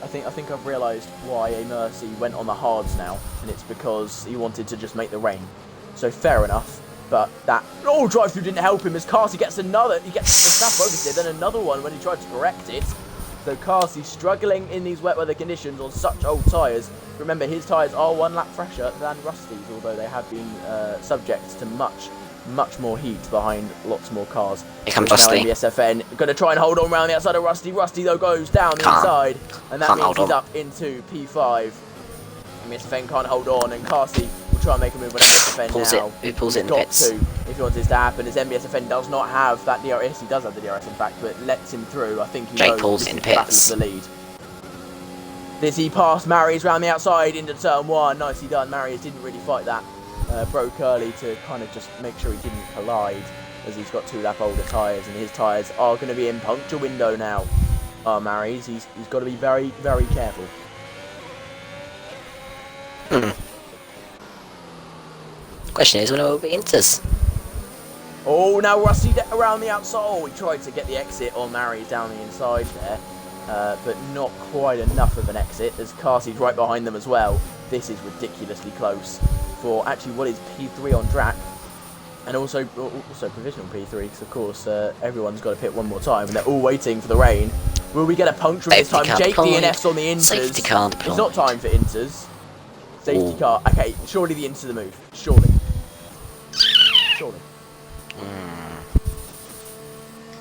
I think I've realised why A Mercy went on the hards now, and it's because he wanted to just make the rain. So fair enough, but that drive-through didn't help him, as Carsey gets another. He gets the snap oversteer, then another one when he tried to correct it. So Carsey struggling in these wet weather conditions on such old tyres. Remember, his tyres are 1 lap fresher than Rusty's, although they have been subject to much more heat behind lots more cars. Here comes Rusty. SFN going to try and hold on around the outside of Rusty. Rusty though goes down the inside, and that means he's up into P5. MSFN can't hold on, and Carsey will try and make a move on MSFN now. He pulls it in the pits. If he wants this to happen, as MBSFN does not have that DRS. He does have the DRS, in fact, but it lets him through. I think he Jake pulls it in the pits. The lead. Dizzy past Marius round the outside into turn 1. Nicely done. Marius didn't really fight that. Broke early to kind of just make sure he didn't collide, as he's got 2 lap older tyres, and his tyres are going to be in puncture window now. Marius, he's got to be very, very careful. Question is, when it will be Inters? Oh, now Rusty around the outside. Oh, he tried to get the exit on Marius down the inside there, but not quite enough of an exit, as Carsey's right behind them as well. This is ridiculously close for actually what is P3 on track, and also provisional P3, because of course everyone's got to pit one more time, and they're all waiting for the rain. Will we get a puncture this time? Jake DNF's on the Inters. Safety car deployed. It's not time for Inters. Safety car. Okay, surely the Inters are the move. Surely.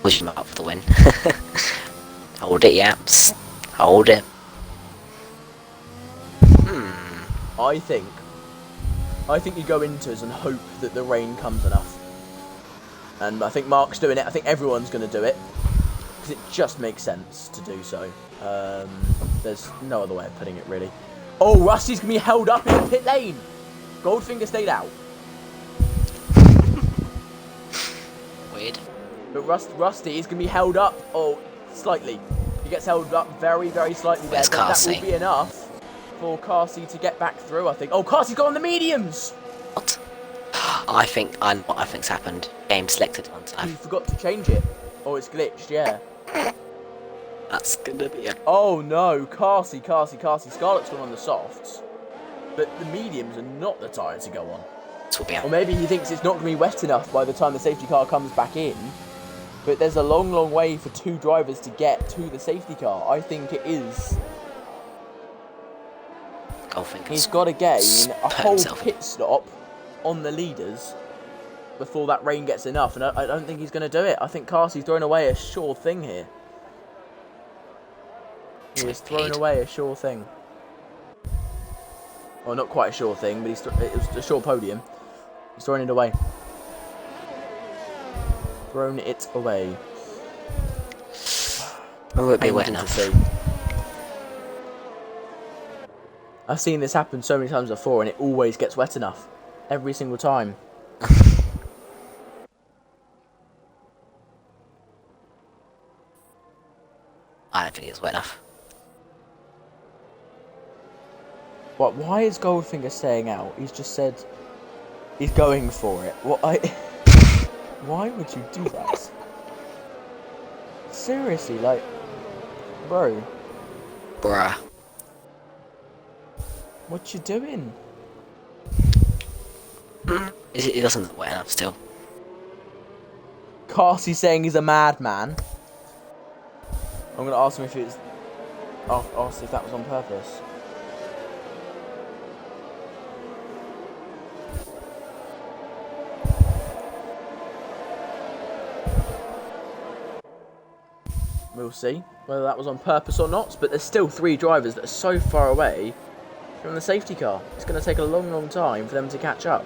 Push him up for the win. Hold it, Yaps. Hold it. I think you go Inters and hope that the rain comes enough. And I think Mark's doing it. I think everyone's going to do it, because it just makes sense to do so. There's no other way of putting it, really. Oh, Rusty's going to be held up in the pit lane. Goldfinger stayed out. Weird. But Rusty is going to be held up, slightly. He gets held up very, very slightly there. That will be enough for Carsey to get back through, I think. Oh, Carsey's got on the mediums! What? what I think's happened. Game selected one He time. forgot to change it. Or it's glitched, yeah. That's gonna be a... Oh no, Carsey. Scarlett's gone on the softs. But the mediums are not the tyre to go on. This will be Or a... maybe he thinks it's not going to be wet enough by the time the safety car comes back in. But there's a long, long way for two drivers to get to the safety car. I think it is. He's got to gain a whole pit stop on the leaders before that rain gets enough. And I don't think he's going to do it. I think Carsey's throwing away a sure thing here. He has thrown away a sure thing. Well, not quite a sure thing, but it was a sure podium. He's throwing it away. Thrown it away. Will it be wet enough? I've seen this happen so many times before, and it always gets wet enough. Every single time. I don't think it's wet enough. What? Why is Goldfinger staying out? He's just said he's going for it. What? Why would you do that? Seriously, like, bro. Bruh. What you doing? It doesn't look wet enough still. Carsey saying he's a madman. I'm gonna ask him if it's. I'll ask if that was on purpose. We'll see whether that was on purpose or not, but there's still three drivers that are so far away from the safety car. It's going to take a long, long time for them to catch up.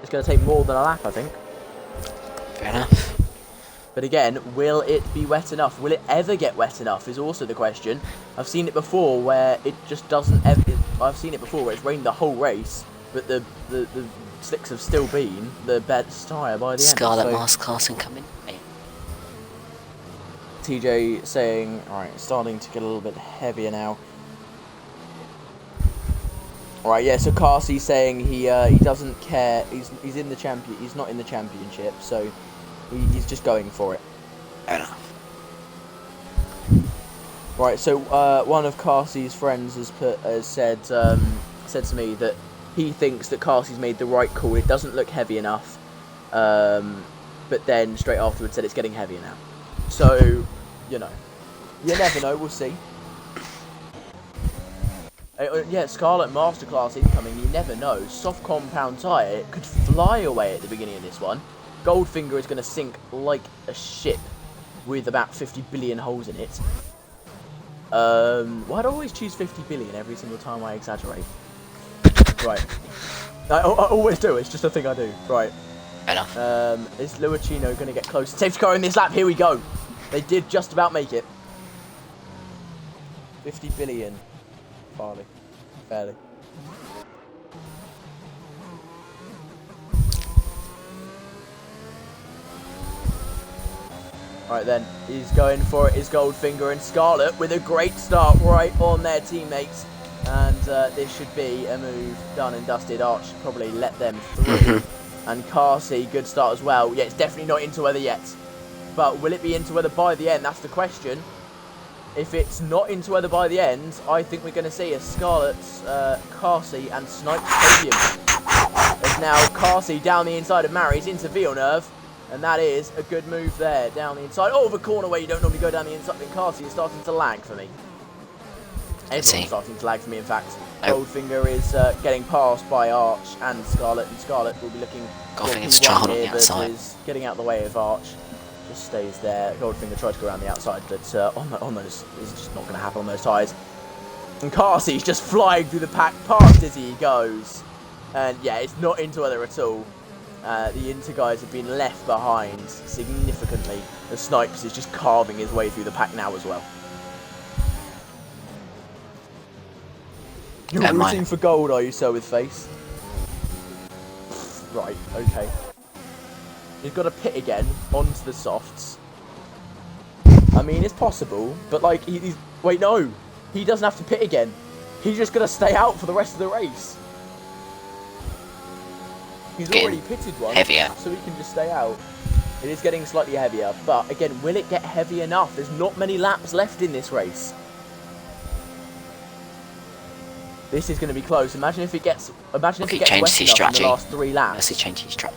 It's going to take more than a lap, I think. Fair enough. But again, will it be wet enough? Will it ever get wet enough is also the question. I've seen it before where it just doesn't ever... I've seen it before where it's rained the whole race, but the slicks have still been the best tyre by the end. Scarlet Mask Carson coming. TJ saying, alright, it's starting to get a little bit heavier now. Alright, yeah, so Carsey's saying he doesn't care. He's in the champion. He's not in the championship, so he's just going for it. Fair enough. Right, so one of Carsey's friends has said to me that he thinks that Carsey's made the right call. It doesn't look heavy enough, but then straight afterwards said it's getting heavier now. So, you know, you never know. We'll see. Yeah, Scarlet Masterclass incoming. You never know. Soft compound tyre, it could fly away at the beginning of this one. Goldfinger is going to sink like a ship with about 50 billion holes in it. Why do I always choose 50 billion every single time I exaggerate? Right. I always do. It's just a thing I do. Right. Fair enough. Is Luacino going to get close? Safety car in this lap. Here we go. They did just about make it. 50 billion. Fairly. Alright then, he's going for it, is Goldfinger and Scarlet with a great start right on their teammates. And this should be a move done and dusted. Arch should probably let them through. And Carsey, good start as well. Yeah, it's definitely not into weather yet. But will it be into weather by the end? That's the question. If it's not into weather by the end, I think we're going to see a Scarlet, Carsey and Snipes podium. There's now Carsey down the inside of Mary's into Villeneuve. And that is a good move there, down the inside. Oh, the corner where you don't normally go down the inside. And Carsey is starting to lag for me. Everyone's starting to lag for me, in fact. Goldfinger is getting passed by Arch and Scarlet will be looking... Goldfinger's trying on the outside. Is getting out the way of Arch. Just stays there. Goldfinger tried to go around the outside, but on those, it's just not going to happen on those tyres. And Carsey's just flying through the pack, past Dizzy he goes. And yeah, it's not into weather at all. The Inter guys have been left behind significantly. The Snipes is just carving his way through the pack now as well. You're rooting for gold, are you, sir, with face? Right, okay. He's got to pit again onto the softs. I mean, it's possible, but like, he's... Wait, no! He doesn't have to pit again. He's just going to stay out for the rest of the race. He's Getting already pitted one, heavier. so he can just stay out. It is getting slightly heavier, but again, will it get heavy enough? There's not many laps left in this race. This is going to be close. Imagine if it gets. Imagine if it gets wet enough in the last 3 laps. Mercy changed his track.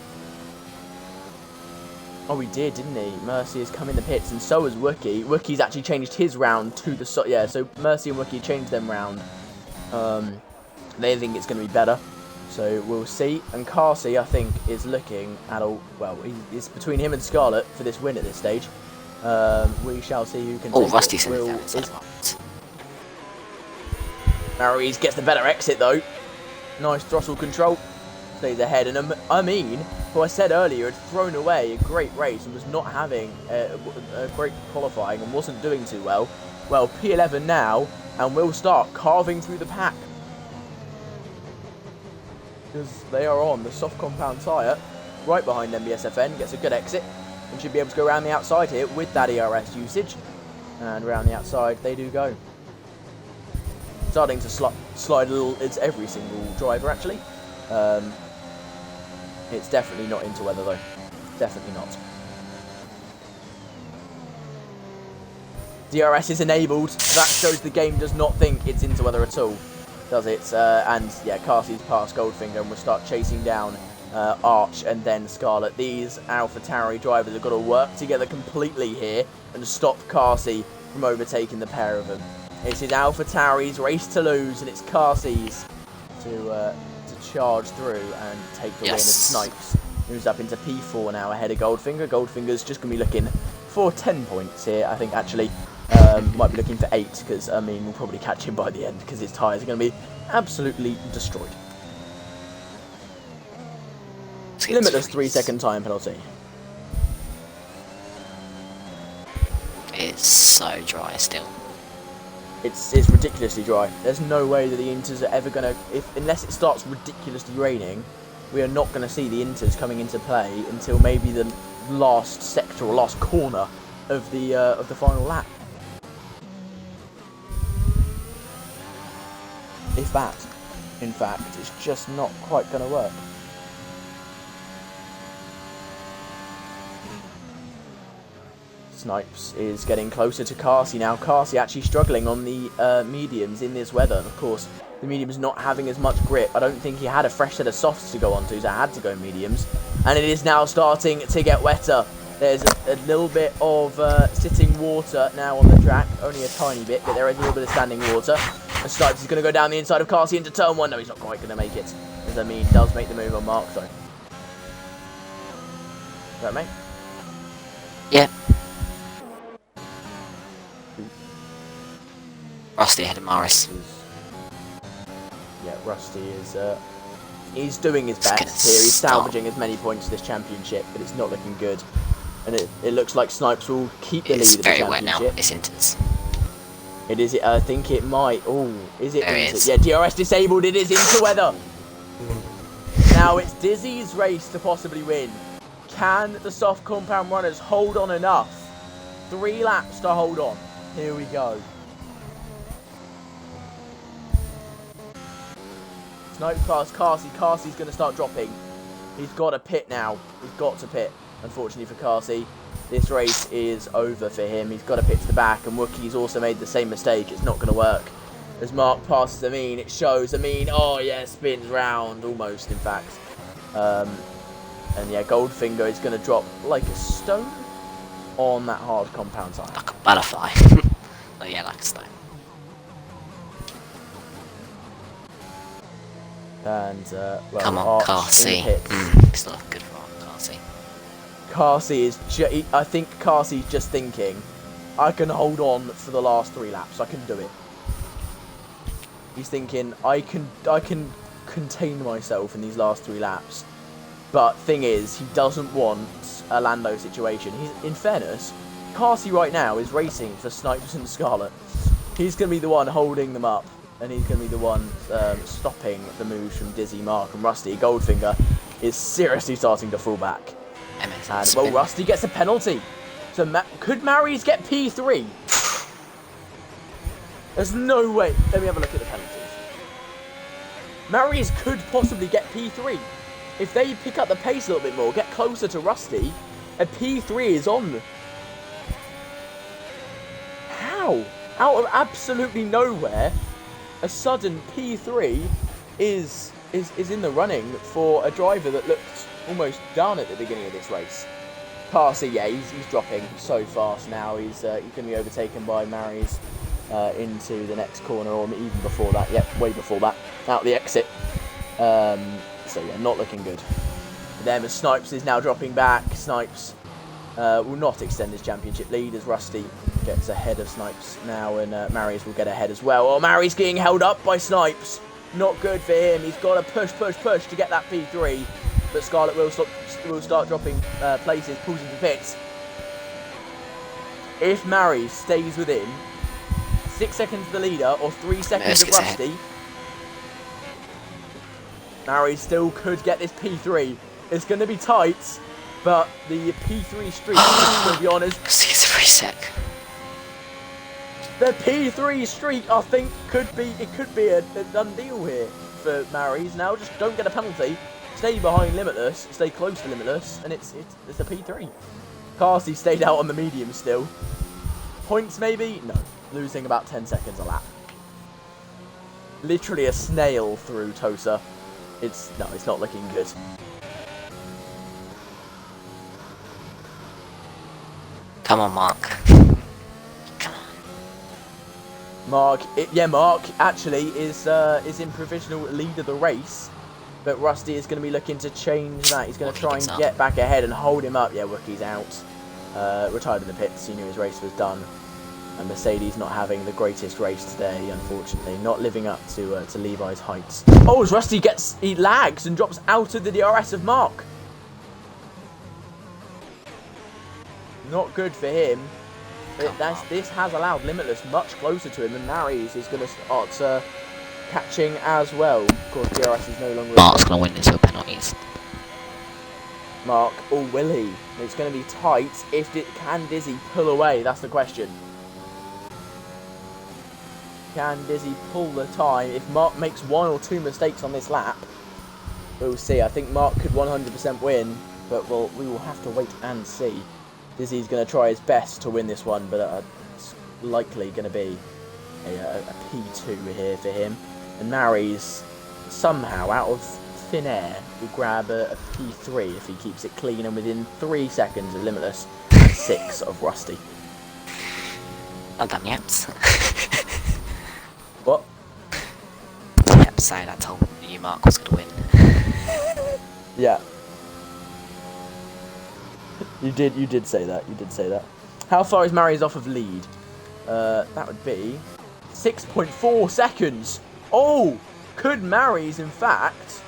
Oh, he did, didn't he? Mercy has come in the pits, and so has Wookie. Wookie's actually changed his round to the... Yeah, so Mercy and Wookie changed them round. They think it's going to be better. So we'll see. And Carsey, I think, is looking at all... Well, it's between him and Scarlett for this win at this stage. We shall see who can... Oh, Rusty's in the Mary's gets the better exit, though. Nice throttle control. Stays ahead. And Amin, who I said earlier, had thrown away a great race and was not having a great qualifying and wasn't doing too well. Well, P11 now, and will start carving through the pack. Because they are on the soft compound tyre, right behind them. BSFN gets a good exit and should be able to go around the outside here with that ERS usage. And around the outside they do go. Starting to slide a little. It's every single driver actually. It's definitely not into weather though. Definitely not. DRS is enabled. That shows the game does not think it's into weather at all, does it? And yeah, Carsey's past Goldfinger and will start chasing down Arch and then Scarlett. These AlphaTauri drivers have got to work together completely here and stop Carsey from overtaking the pair of them. It's his AlphaTauri's race to lose, and it's Carsey's to charge through and take the win as Snipes moves up into P4 now ahead of Goldfinger. Goldfinger's just going to be looking for 10 points here, I think, actually. Might be looking for 8, because, I mean, we'll probably catch him by the end, because his tyres are going to be absolutely destroyed. Limitless 3-second time penalty. It's so dry still. It's ridiculously dry. There's no way that the Inters are ever going to... Unless it starts ridiculously raining, we are not going to see the Inters coming into play until maybe the last sector or last corner of the final lap. If that, in fact, it's just not quite going to work. Snipes is getting closer to Carsey now. Carsey actually struggling on the mediums in this weather. Of course, the mediums not having as much grip. I don't think he had a fresh set of softs to go onto, so I had to go mediums. And it is now starting to get wetter. There's a little bit of sitting water now on the track. Only a tiny bit, but there is a little bit of standing water. And Snipes is going to go down the inside of Carsey into turn 1. No, he's not quite going to make it. As I mean, does make the move on Mark, though. Is that mate? Yeah. Rusty ahead of Morris. Yeah, Rusty is he's doing his best here. He's salvaging as many points to this championship, but it's not looking good. And it looks like Snipes will keep the lead of the championship. It's very wet now. It's Inters. It is. I think it might. Oh, is it? There it is. Yeah, DRS disabled. It is into weather. Now it's Dizzy's race to possibly win. Can the soft compound runners hold on enough? 3 laps to hold on. Here we go. Snipes past Carsey. Carsey's going to start dropping. He's got to pit now. He's got to pit. Unfortunately for Carsey, this race is over for him. He's got to pit to the back, and Wookie's also made the same mistake. It's not going to work. As Mark passes Amin, it shows Amin, oh yeah, spins round, almost in fact. And yeah, Goldfinger is going to drop like a stone on that hard compound tyre. Like a butterfly. Oh yeah, like a stone. And, well, come on, Arch Carsey. It's not good for Carsey. Carsey is... I think Carsey's just thinking, I can hold on for the last 3 laps. I can do it. He's thinking, I can contain myself in these last 3 laps. But thing is, he doesn't want a Lando situation. In fairness, Carsey right now is racing for Snipes and Scarlett. He's going to be the one holding them up. And he's going to be the one stopping the moves from Dizzy, Mark and Rusty. Goldfinger is seriously starting to fall back. And, well, Rusty gets a penalty. So could Mary's get P3? There's no way. Let me have a look at the penalties. Mary's could possibly get P3. if they pick up the pace a little bit more, get closer to Rusty, a P3 is on. How? Out of absolutely nowhere, a sudden P3 is in the running for a driver that looked almost done at the beginning of this race. Carsey, yeah, he's dropping so fast now. He's going to be overtaken by Mary's into the next corner, or even before that. Yep, way before that, out the exit. So yeah, not looking good. Then as Snipes is now dropping back. Snipes will not extend his championship lead as Rusty gets ahead of Snipes now, and Marius will get ahead as well. Oh, Marius getting held up by Snipes. Not good for him. He's got to push to get that P3. But Scarlett will start dropping places, pulls into pits. If Marius stays within 6 seconds of the leader or 3 seconds of Rusty, Marius still could get this P3. It's going to be tight, but the P3 streak will be honest. It's a free sec. The P3 streak, I think, could be a done deal here for Mary's. Now, just don't get a penalty. Stay behind Limitless, stay close to Limitless, and it's a P3. Carsey stayed out on the medium still. Points maybe? No. Losing about 10 seconds a lap. Literally a snail through Tosa. It's not looking good. Come on, Mark. Mark actually is in provisional lead of the race, but Rusty is going to be looking to change that. He's going to try and get back ahead and hold him up. Yeah, Wookie's out. Retired in the pits. He knew his race was done. And Mercedes not having the greatest race today, unfortunately. Not living up to Levi's heights. Oh, as Rusty he lags and drops out of the DRS of Mark. Not good for him. This has allowed Limitless much closer to him, and Mary's is going to start catching as well. Of course, DRS is no longer... Mark's going to win this with penalties. Mark, or will he? It's going to be tight. Can Dizzy pull away? That's the question. Can Dizzy pull the time? If Mark makes 1 or 2 mistakes on this lap, we'll see. I think Mark could 100% win, but we will have to wait and see. Dizzy's going to try his best to win this one, but it's likely going to be a P2 here for him. And Mary's somehow, out of thin air, will grab a P3 if he keeps it clean, and within 3 seconds of Limitless, 6 of Rusty. Well done, Yaps. What? Yaps saying I told you Mark was going to win. Yeah. You did say that. You did say that. How far is Mary's off of lead? That would be 6.4 seconds. Oh, could Mary's in fact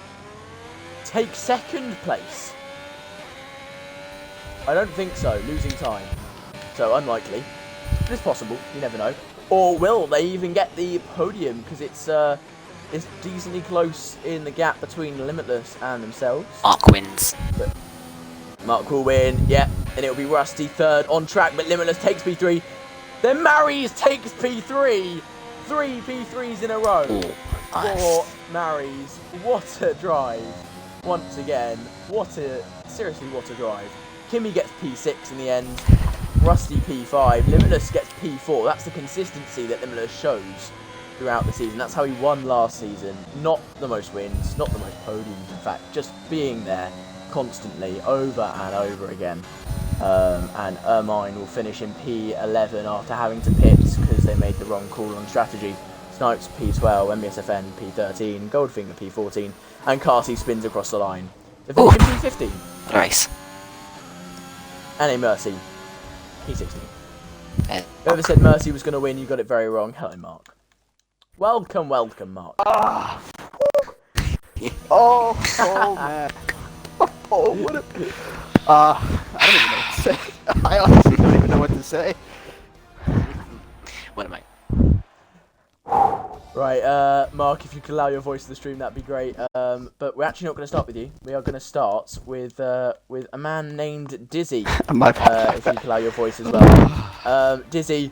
take second place? I don't think so. Losing time, so unlikely. But it's possible. You never know. Or will they even get the podium? Because it's decently close in the gap between Limitless and themselves. Mark wins. But Mark will win, yeah, and it'll be Rusty third on track, but Limitless takes P3. Then Mary's takes P3. 3 P3s in a row. Ooh, nice. For Mary's. What a drive. Once again, seriously, what a drive. Kimmy gets P6 in the end. Rusty P5. Limitless gets P4. That's the consistency that Limitless shows throughout the season. That's how he won last season. Not the most wins, not the most podiums, in fact, just being there constantly, over and over again. And Ermine will finish in P11 after having to pit because they made the wrong call on strategy. Snipes P12, MBSFN P13, Goldfinger P14, and Carsey spins across the line. So P15. Nice. And a Mercy P16. Whoever said Mercy was going to win, you got it very wrong. Hello, Mark. Welcome, Mark. Oh man. Oh, what a... I don't even know what to say. I honestly don't even know what to say. What am I? Right, Mark, if you could allow your voice to the stream, that'd be great. But we're actually not going to start with you. We are going to start with a man named Dizzy. My bad. If you could allow your voice as well. Dizzy,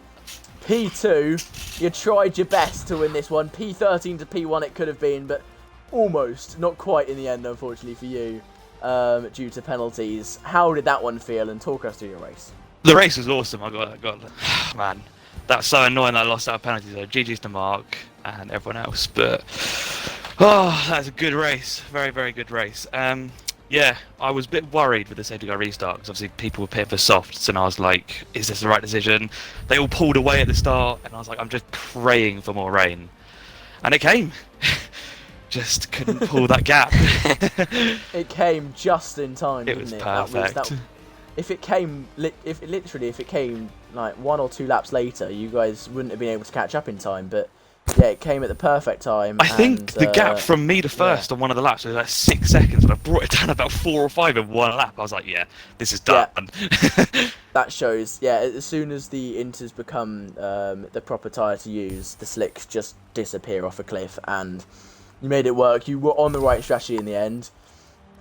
P2, you tried your best to win this one. P13 to P1 it could have been, but almost, not quite in the end, unfortunately for you, due to penalties. How did that one feel? And talk us through your race. The race was awesome. I got man, that's so annoying that I lost out penalties. So GG's to Mark and everyone else, but that's a good race. Very, very good race. Yeah, I was a bit worried with the safety car restart because obviously people were pitting for softs, and I was like, is this the right decision? They all pulled away at the start, and I was like, I'm just praying for more rain, and it came. Just couldn't pull that gap. It came just in time, didn't was it? perfect. If it came like 1 or 2 laps later, you guys wouldn't have been able to catch up in time. But yeah, it came at the perfect time. I think the gap from me to first on one of the laps was like 6 seconds, and I brought it down about 4 or 5 in one lap. I was like, yeah, this is done. Yeah. That shows. Yeah, as soon as the inters become the proper tyre to use, the slicks just disappear off a cliff, and you made it work. You were on the right strategy in the end.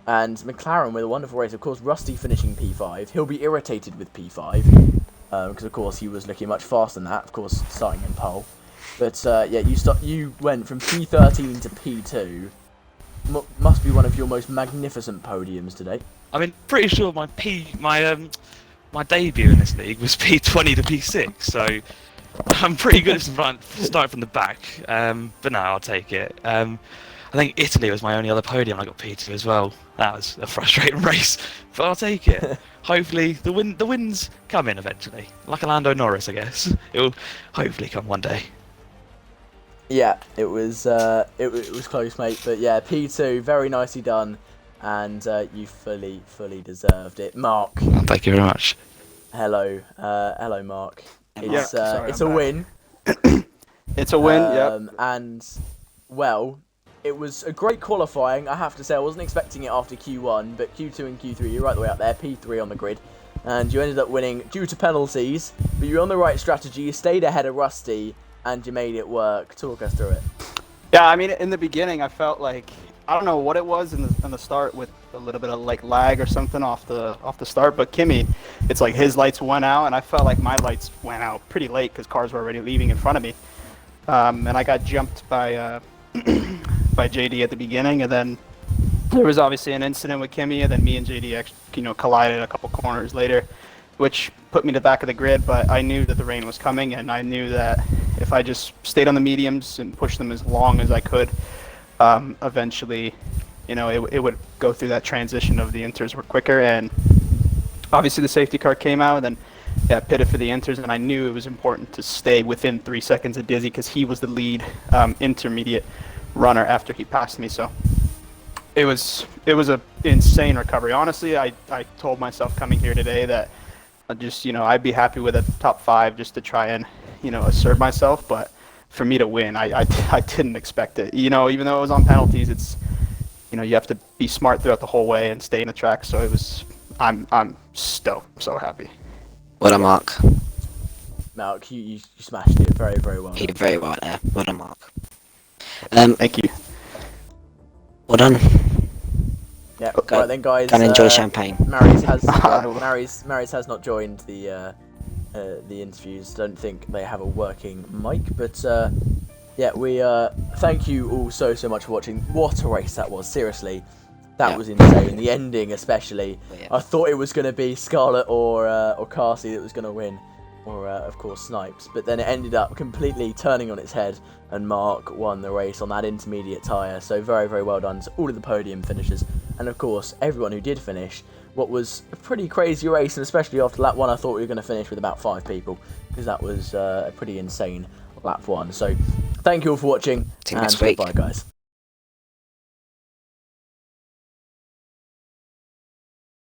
And McLaren with a wonderful race. Of course, Rusty finishing P5. He'll be irritated with P5 because, of course, he was looking much faster than that. Of course, starting in pole. But yeah, you went from P13 to P2. Must be one of your most magnificent podiums today. I mean, pretty sure my debut in this league was P20 to P6. So I'm pretty good at starting from the back. But no, I'll take it. I think Italy was my only other podium. I got P2 as well. That was a frustrating race, but I'll take it. Hopefully, the wins come in eventually, like a Lando Norris, I guess. It will hopefully come one day. Yeah, it was close, mate. But yeah, P2, very nicely done, and you fully deserved it. Mark. Thank you very much. Hello, Mark. It's sorry, it's I'm a back. win. It's a win, yep. And well, it was a great qualifying, I have to say. I wasn't expecting it after Q1, but Q2 and Q3, you're right the way up there, P3 on the grid. And you ended up winning due to penalties, but you were on the right strategy, you stayed ahead of Rusty, and you made it work. Talk us through it. Yeah, I mean, in the beginning, I felt like, I don't know what it was in the start with a little bit of like lag or something off the start, but Kimmy, it's like his lights went out, and I felt like my lights went out pretty late because cars were already leaving in front of me. And I got jumped by JD at the beginning, and then there was obviously an incident with Kimmy, and then me and JD actually, collided a couple corners later, which put me to the back of the grid. But I knew that the rain was coming, and I knew that if I just stayed on the mediums and pushed them as long as I could, eventually, it would go through that transition of the inters were quicker. And obviously the safety car came out, and yeah, pitted for the inters, and I knew it was important to stay within 3 seconds of Dizzy because he was the lead intermediate runner after he passed me. So it was a insane recovery. Honestly, I told myself coming here today that I'd be happy with a top 5 just to try and assert myself. But for me to win, I didn't expect it. Even though it was on penalties, it's you have to be smart throughout the whole way and stay in the track. So I'm stoked, so happy. What a Mark. Mark, you smashed it very, very well. He did very well there. What a Mark. Thank you. Well done. Yeah, right then, guys. Go and enjoy champagne. Marius has not joined the interviews. Don't think they have a working mic, but yeah, we thank you all so much for watching. What a race that was! Seriously, that was insane. The ending, especially. Yeah. I thought it was going to be Scarlett or Carsey that was going to win, or of course Snipes. But then it ended up completely turning on its head, and Mark won the race on that intermediate tyre. So very, very well done to all of the podium finishers, and of course everyone who did finish. What was a pretty crazy race, and especially after lap 1, I thought we were going to finish with about 5 people, because that was a pretty insane lap 1. So thank you all for watching, See you and next week. goodbye, guys.